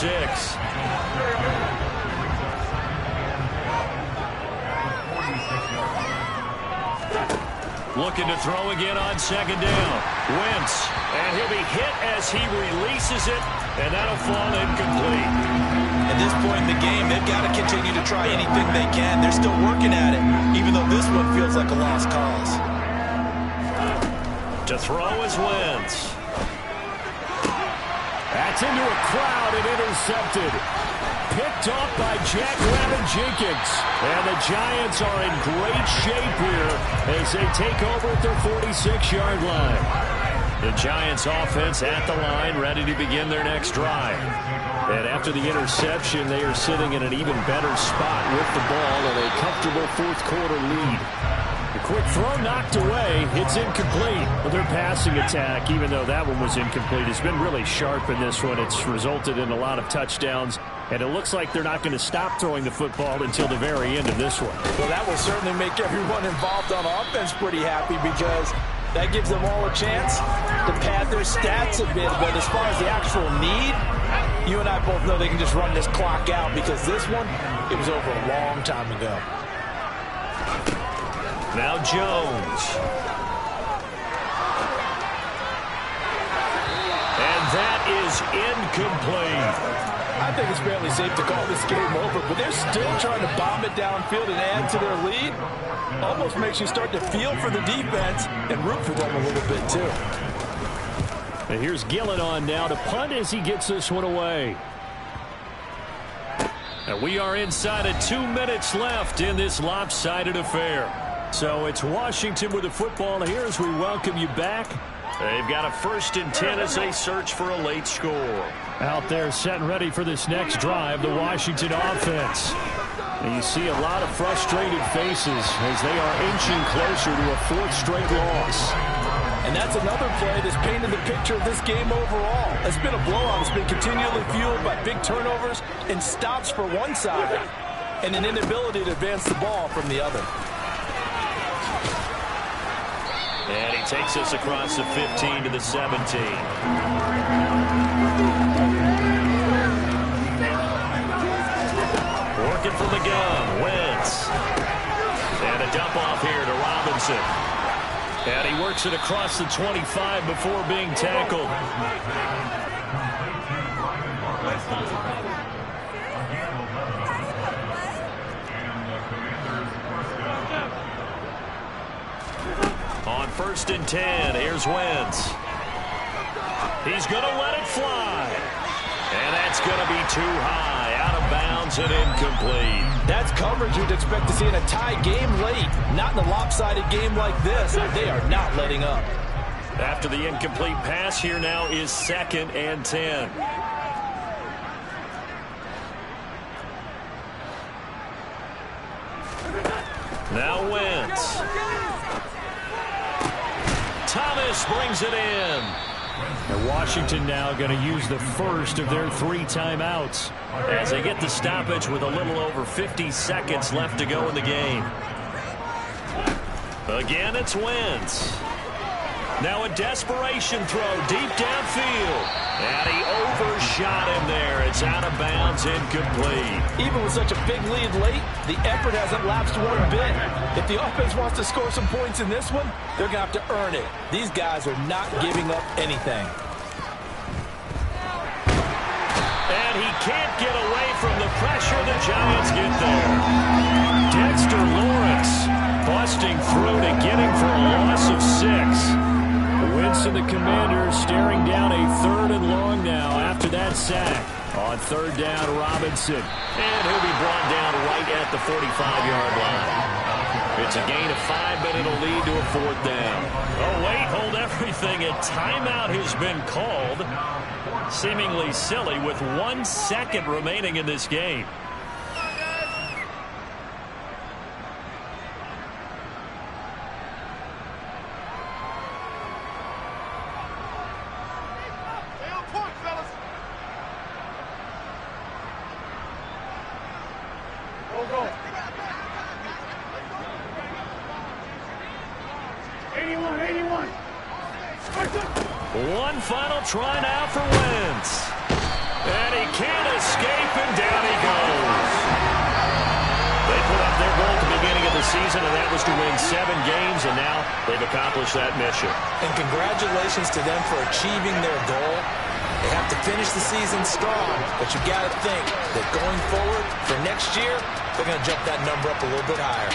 Speaker 1: Looking to throw again on 2nd down. Wentz. And he'll be hit as he releases it. And that'll fall incomplete.
Speaker 3: At this point in the game, they've got to continue to try anything they can. They're still working at it, even though this one feels like a lost cause.
Speaker 1: To throw is Wentz.
Speaker 4: That's into a crowd and intercepted. Picked off by Jack Rabbit Jenkins. And the Giants are in great shape here as they take over at their 46-yard line. The Giants offense at the line, ready to begin their next drive. And after the interception, they are sitting in an even better spot with the ball and a comfortable 4th quarter lead. The quick throw knocked away. It's incomplete. But their passing attack, even though that one was incomplete, has been really sharp in this one. It's resulted in a lot of touchdowns. And it looks like they're not going to stop throwing the football until the very end of this one.
Speaker 2: Well, that will certainly make everyone involved on offense pretty happy because that gives them all a chance to pad their stats a bit, but as far as the actual need, you and I both know they can just run this clock out because this one, it was over a long time ago.
Speaker 1: Now Jones. And that is incomplete.
Speaker 2: I think it's fairly safe to call this game over, but they're still trying to bomb it downfield and add to their lead. Almost makes you start to feel for the defense and root for them a little bit too.
Speaker 4: And here's Gillen on now to punt as he gets this one away. And we are inside of 2 minutes left in this lopsided affair. So it's Washington with the football here as we welcome you back.
Speaker 1: They've got a 1st and 10 as they search for a late score.
Speaker 4: Out there set and ready for this next drive, the Washington offense. And you see a lot of frustrated faces as they are inching closer to a 4th straight loss.
Speaker 2: And that's another play that's painted the picture of this game overall. It's been a blowout. It's been continually fueled by big turnovers and stops for one side and an inability to advance the ball from the other.
Speaker 1: And he takes us across the 15 to the 17. Working from the gun, Wentz. And a dump off here to Robinson. And he works it across the 25 before being tackled. On 1st and 10, here's Wentz. He's going to let it fly. And that's going to be too high, out of bounds and incomplete.
Speaker 2: That's coverage you'd expect to see in a tie game late. Not in a lopsided game like this. They are not letting up.
Speaker 1: After the incomplete pass, here now is 2nd and 10. Now Wentz. Thomas brings it in.
Speaker 4: And Washington now going to use the first of their 3 timeouts
Speaker 1: as they get the stoppage with a little over 50 seconds left to go in the game. Again, it's Wentz. Now a desperation throw deep downfield. And he overshot him there. It's out of bounds, incomplete.
Speaker 2: Even with such a big lead late, the effort hasn't lapsed one bit. If the offense wants to score some points in this one, they're going to have to earn it. These guys are not giving up anything.
Speaker 1: And he can't get away from the pressure. The Giants get there. Dexter Lawrence busting through to get him for a loss of 6. Wentz and the Commanders staring down a 3rd and long now after that sack. On 3rd down, Robinson. And he'll be brought down right at the 45-yard line. It's a gain of 5, but it'll lead to a 4th down. Oh, wait, hold everything. A timeout has been called. Seemingly silly with 1 second remaining in this game. One final try now for Wentz. And he can't escape, and down he goes. They put up their goal at the beginning of the season, and that was to win 7 games, and now they've accomplished that mission.
Speaker 3: And congratulations to them for achieving their goal. They have to finish the season strong, but you got to think that going forward for next year, they're going to jump that number up a little bit higher.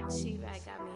Speaker 6: She-Rag got me.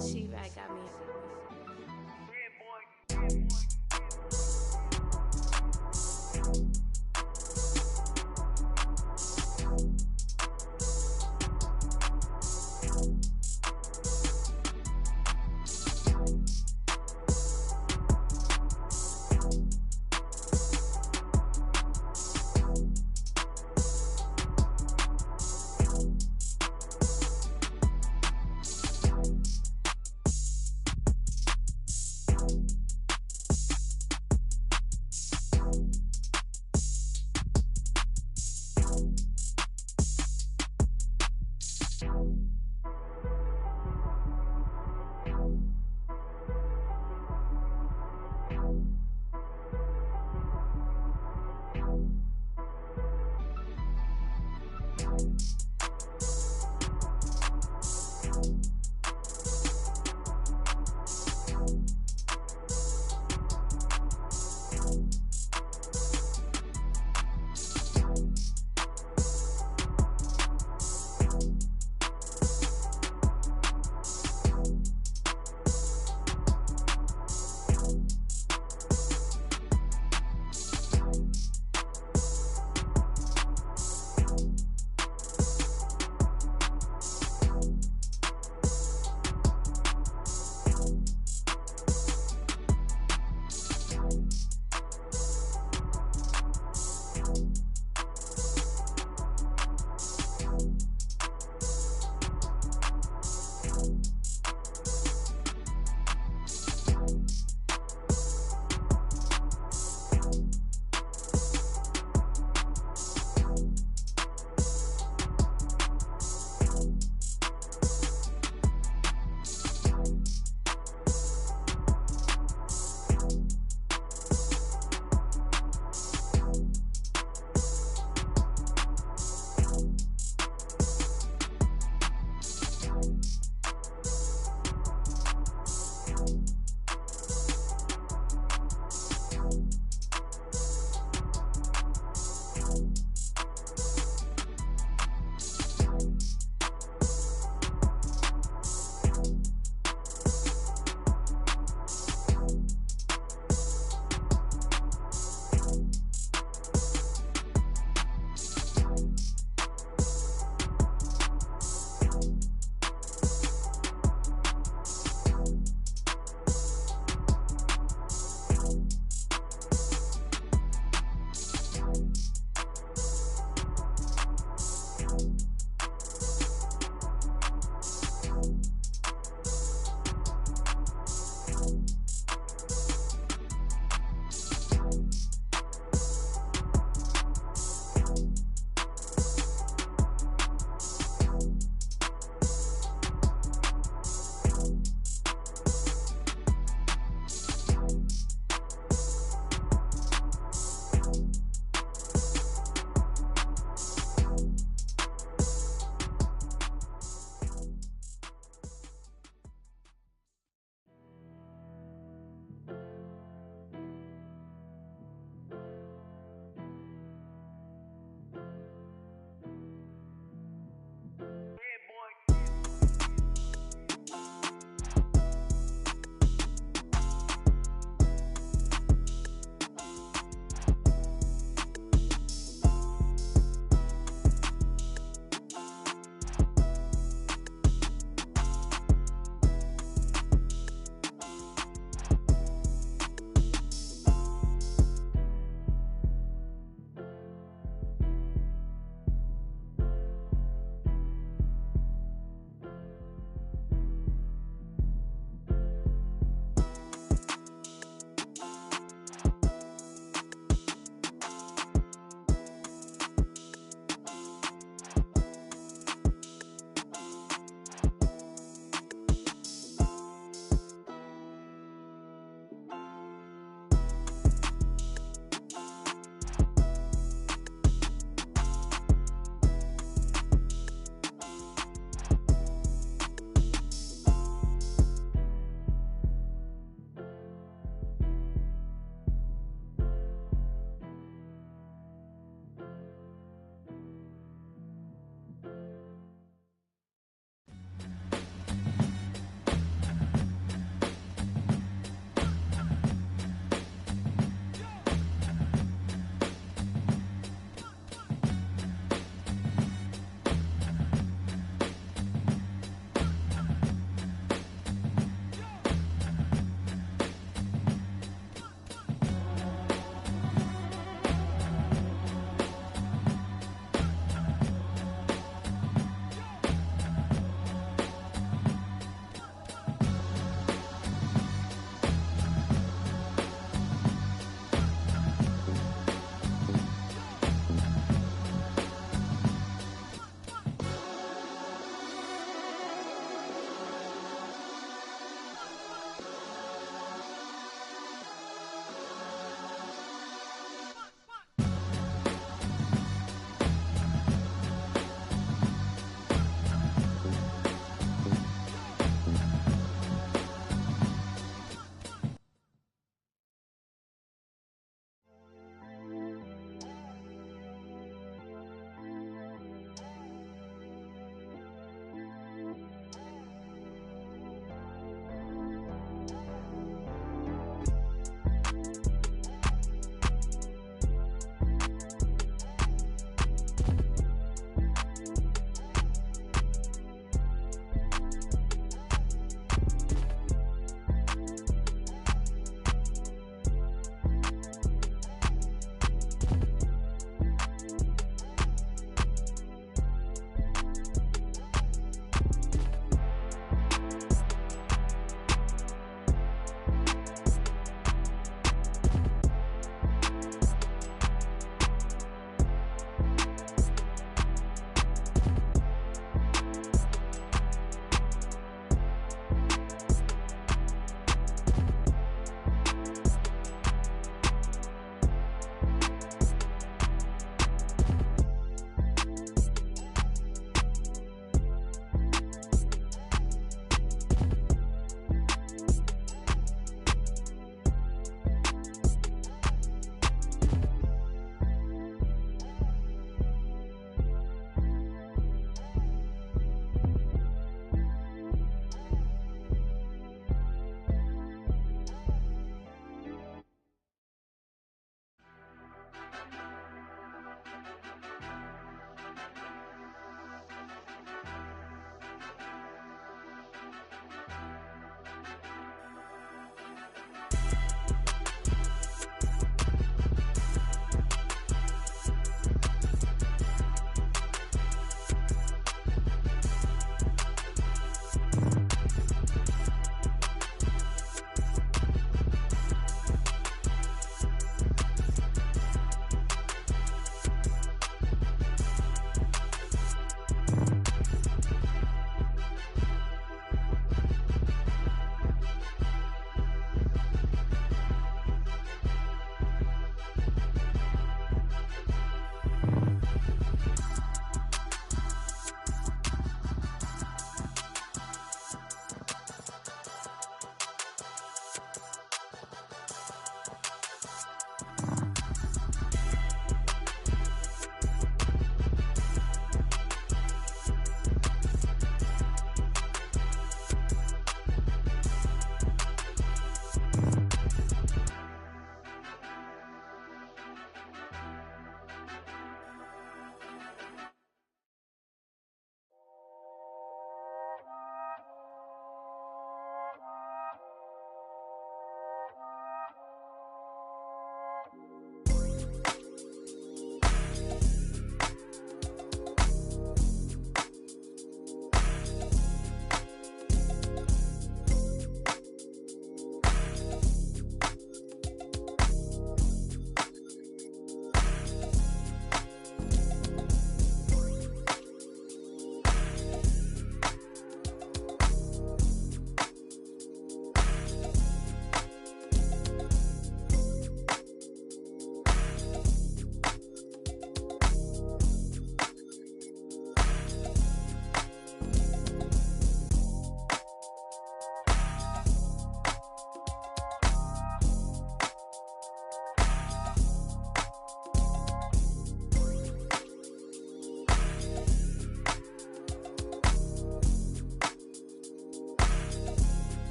Speaker 6: She-Rag got me.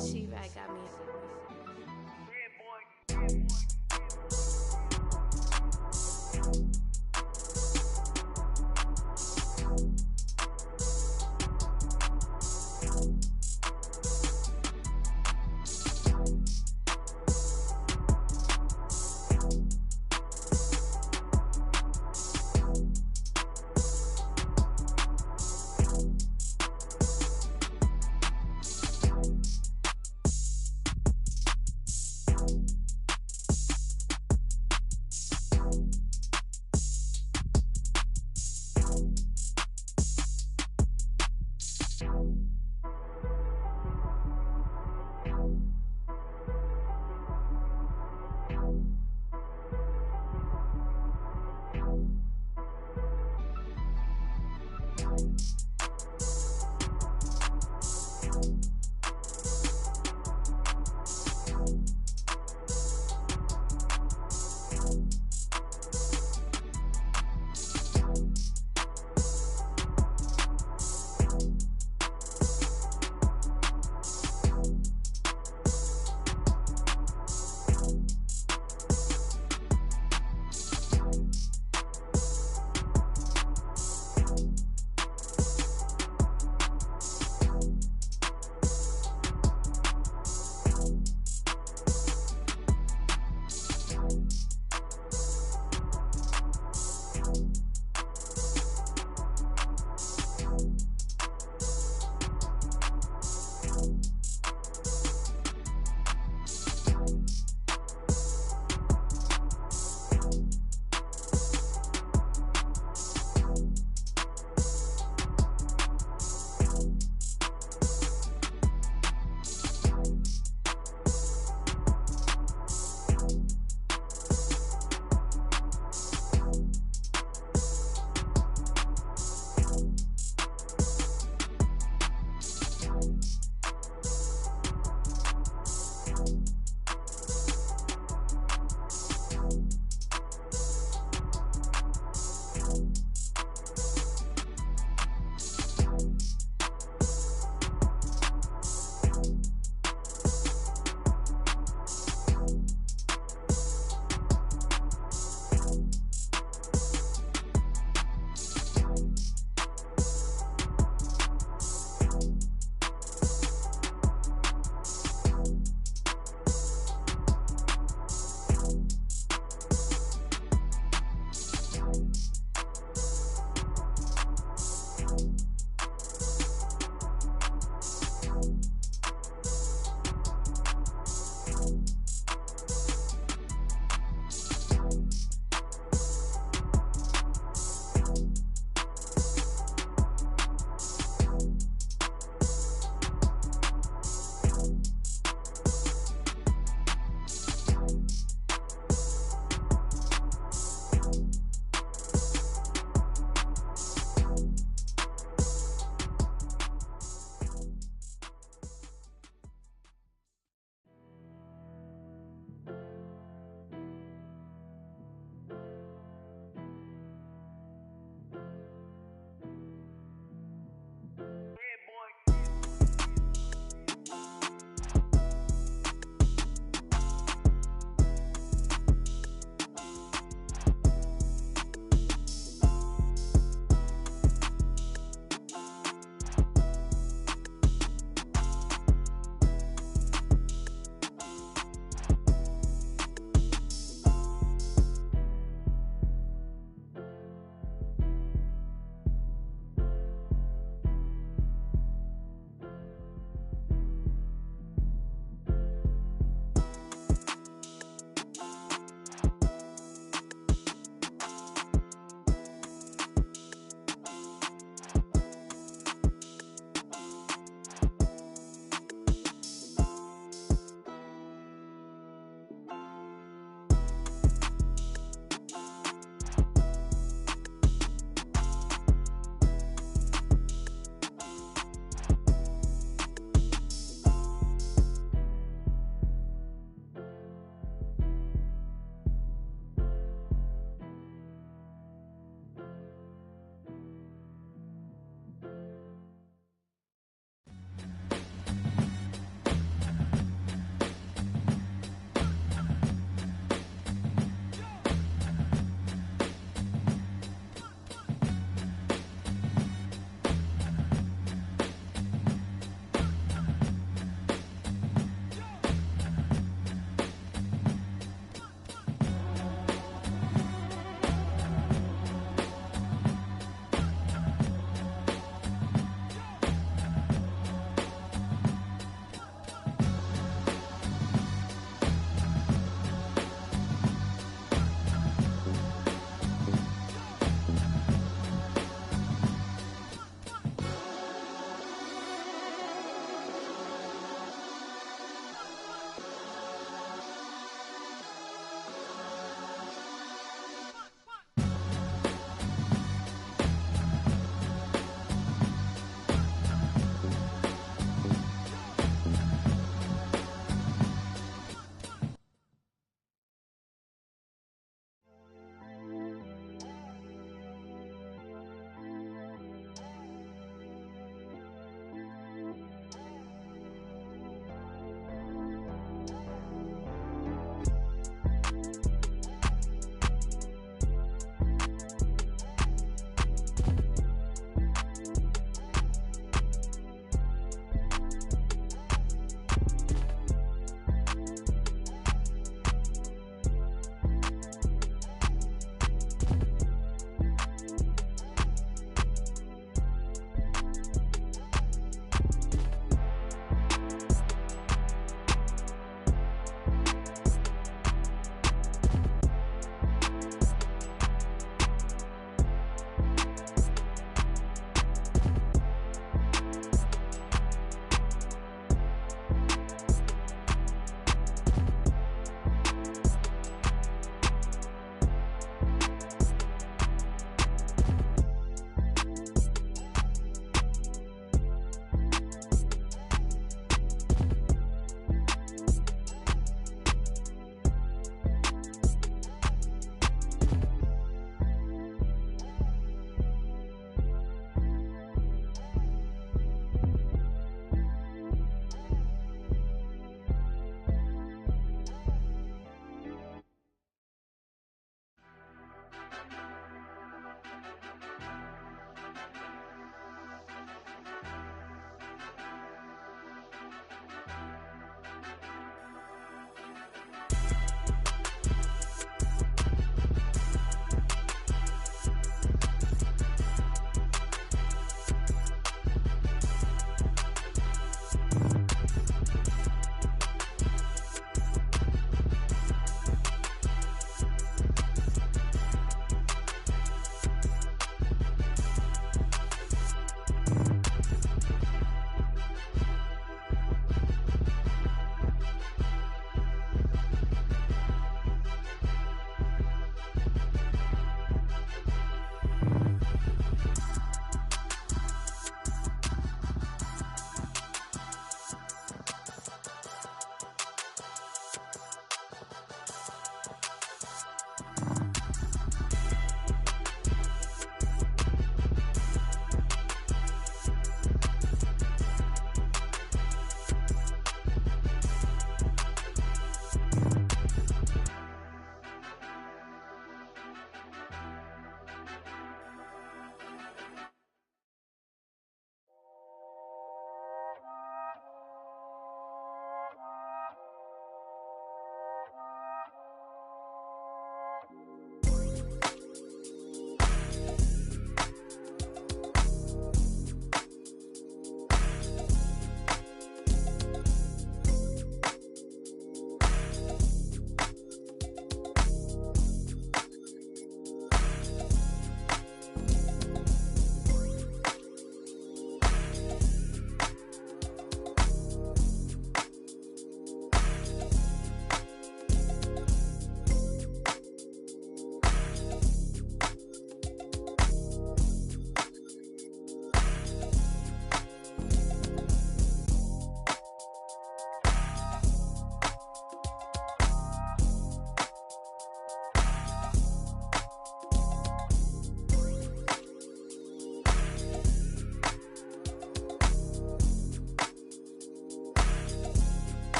Speaker 6: She-Bag got me.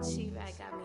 Speaker 6: She-Rag got me.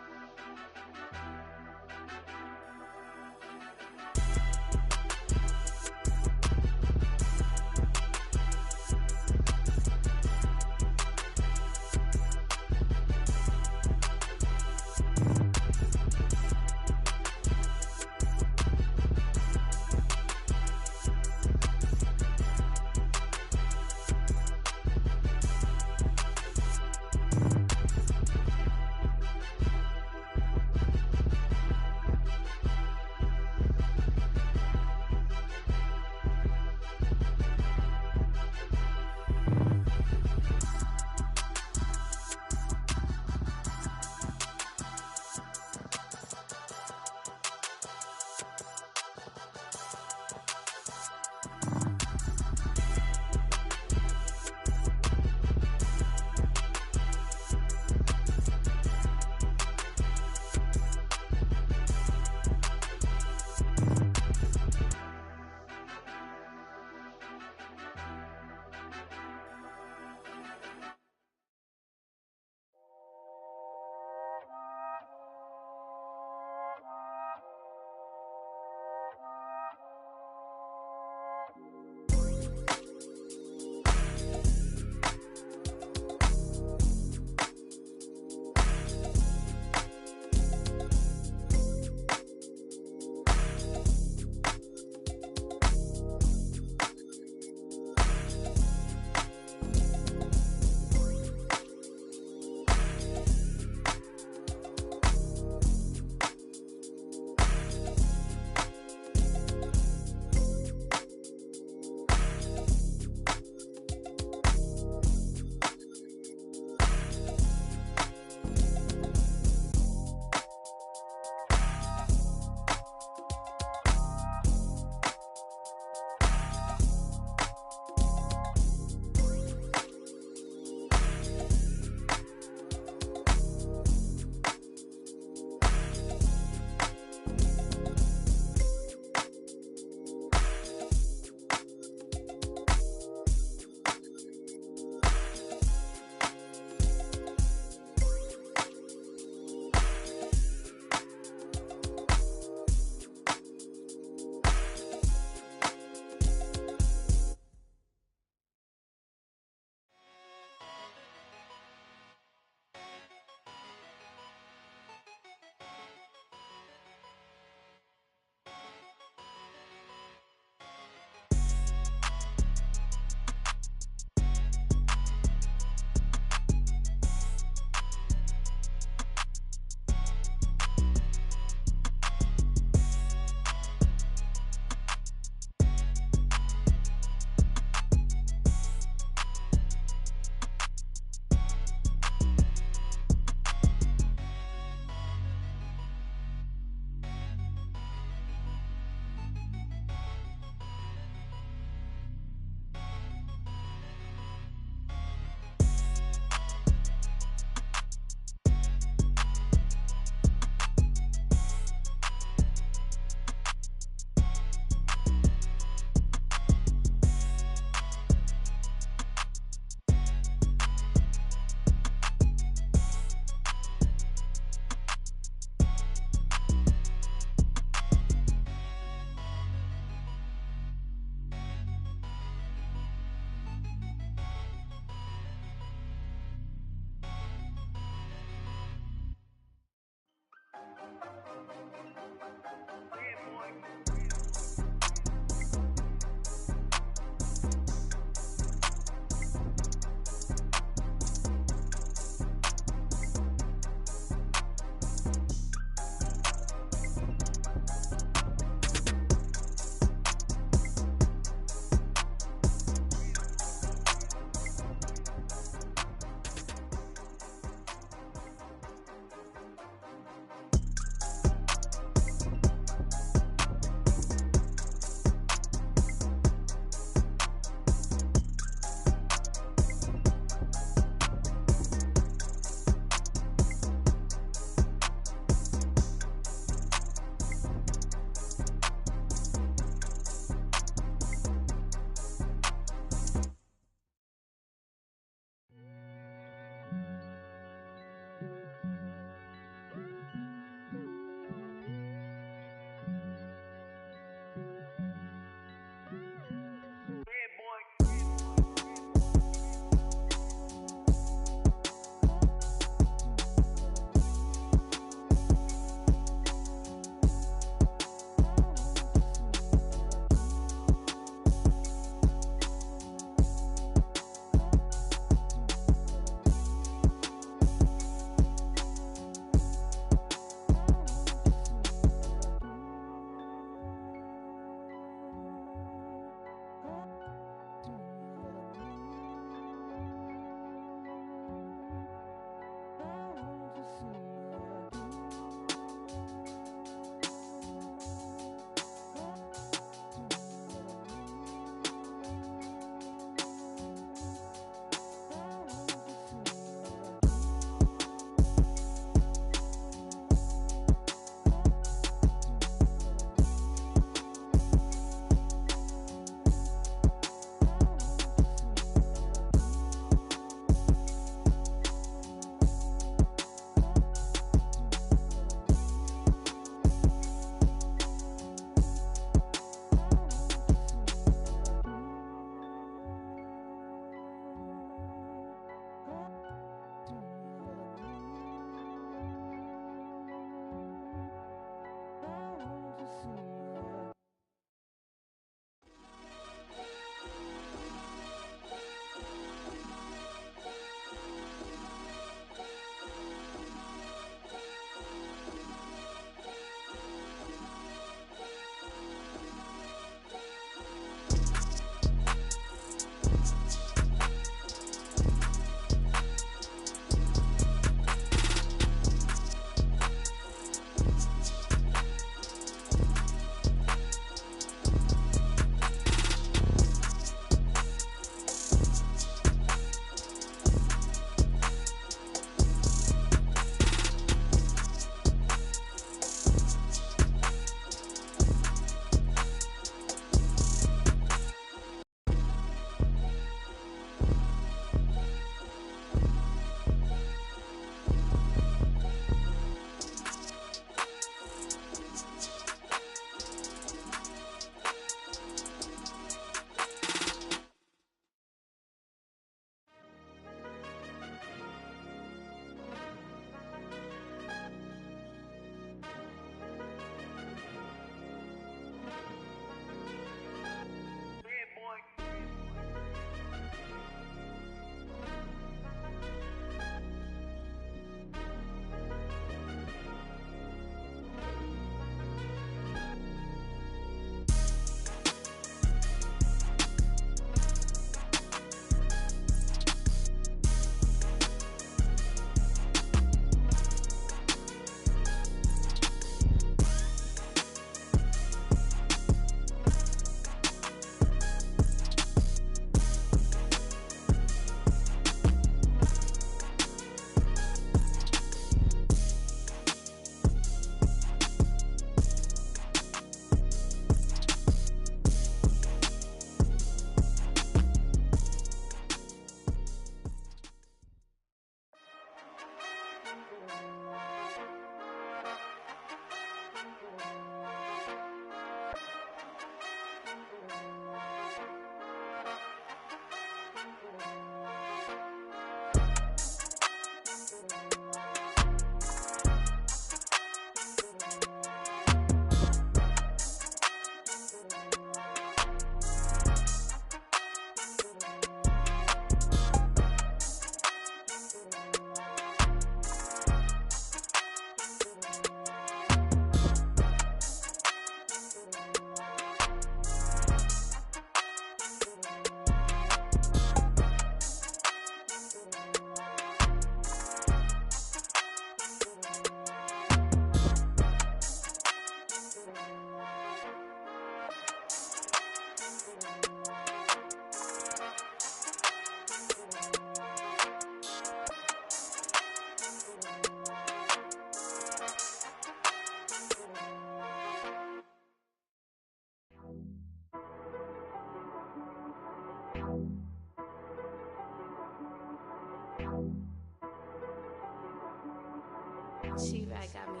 Speaker 6: She-Bag got me.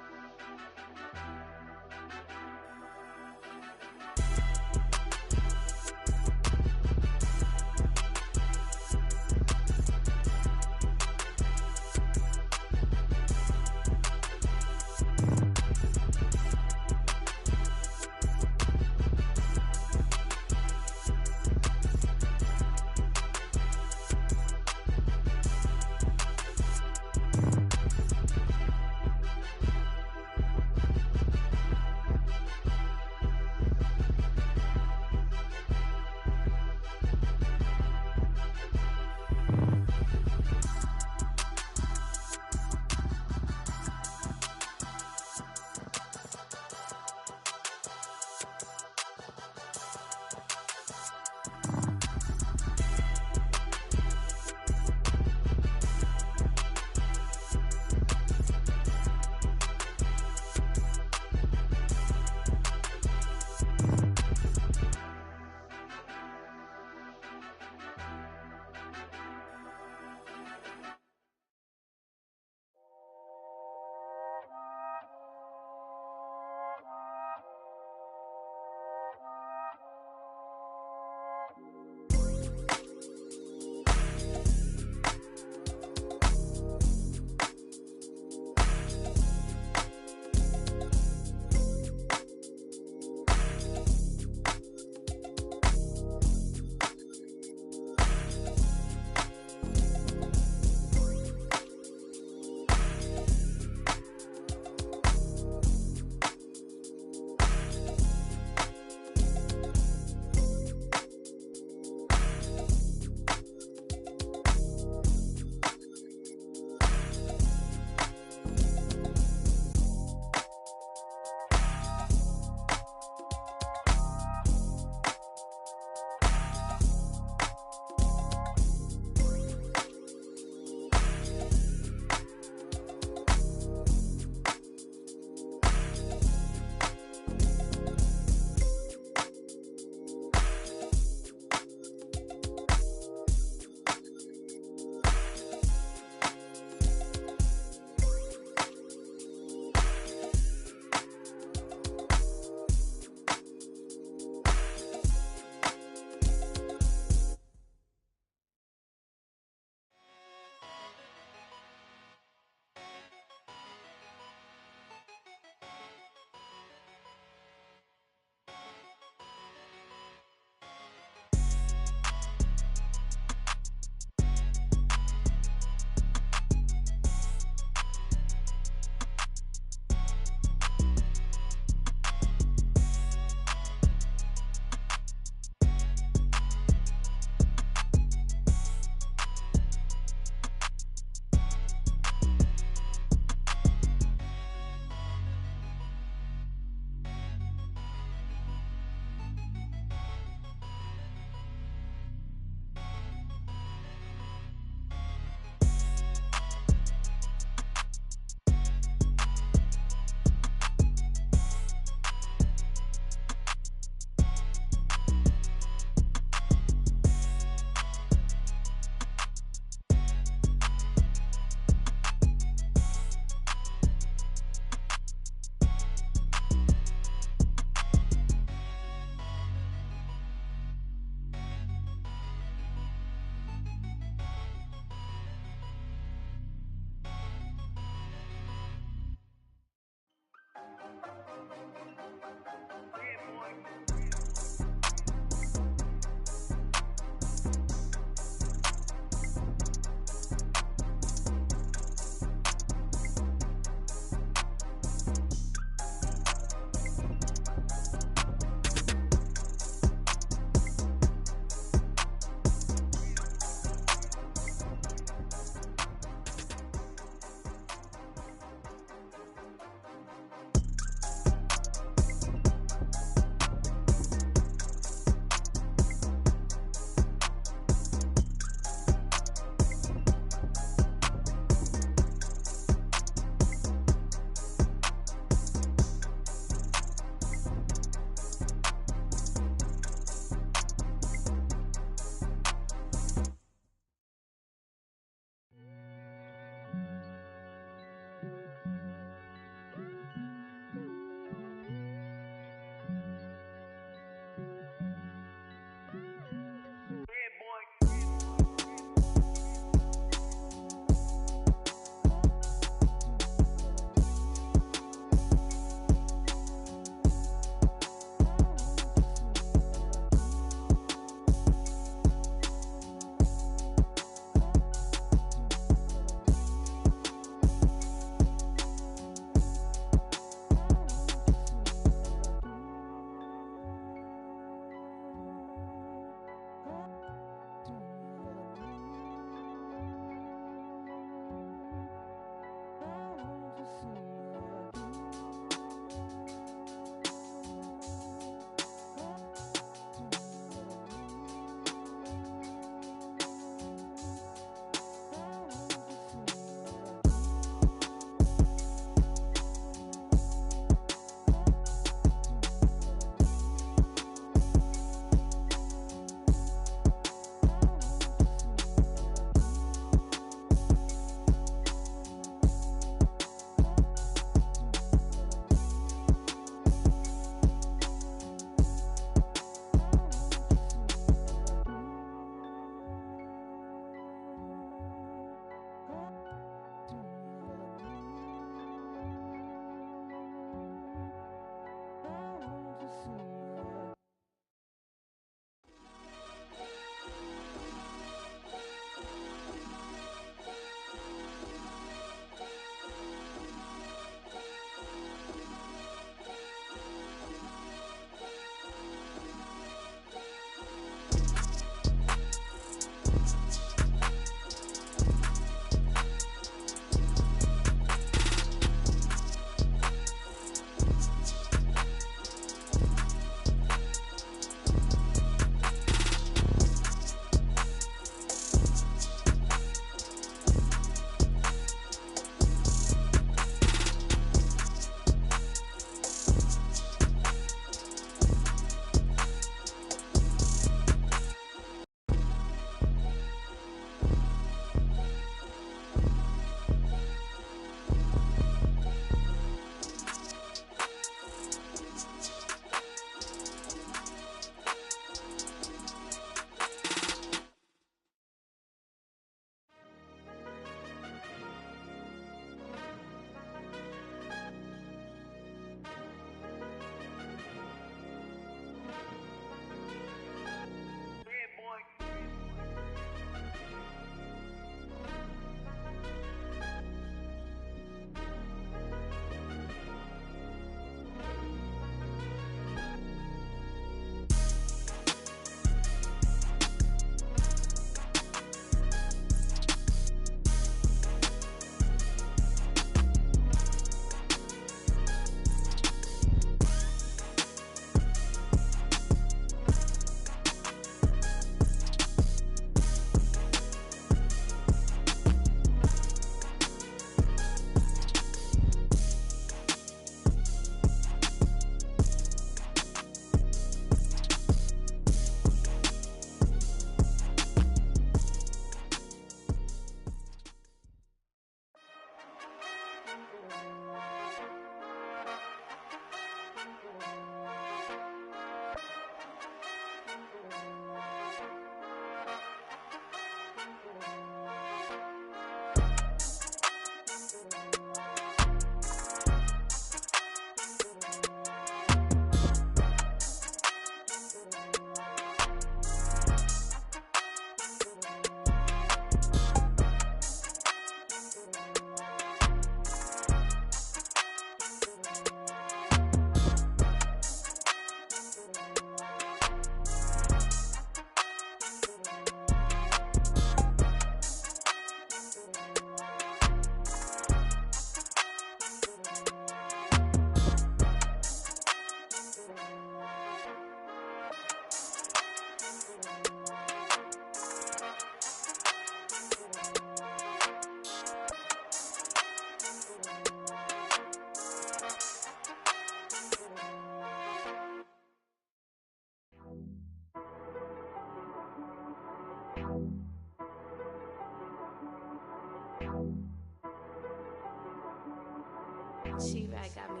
Speaker 6: She-Rag got me.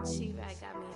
Speaker 6: She-Rag got me.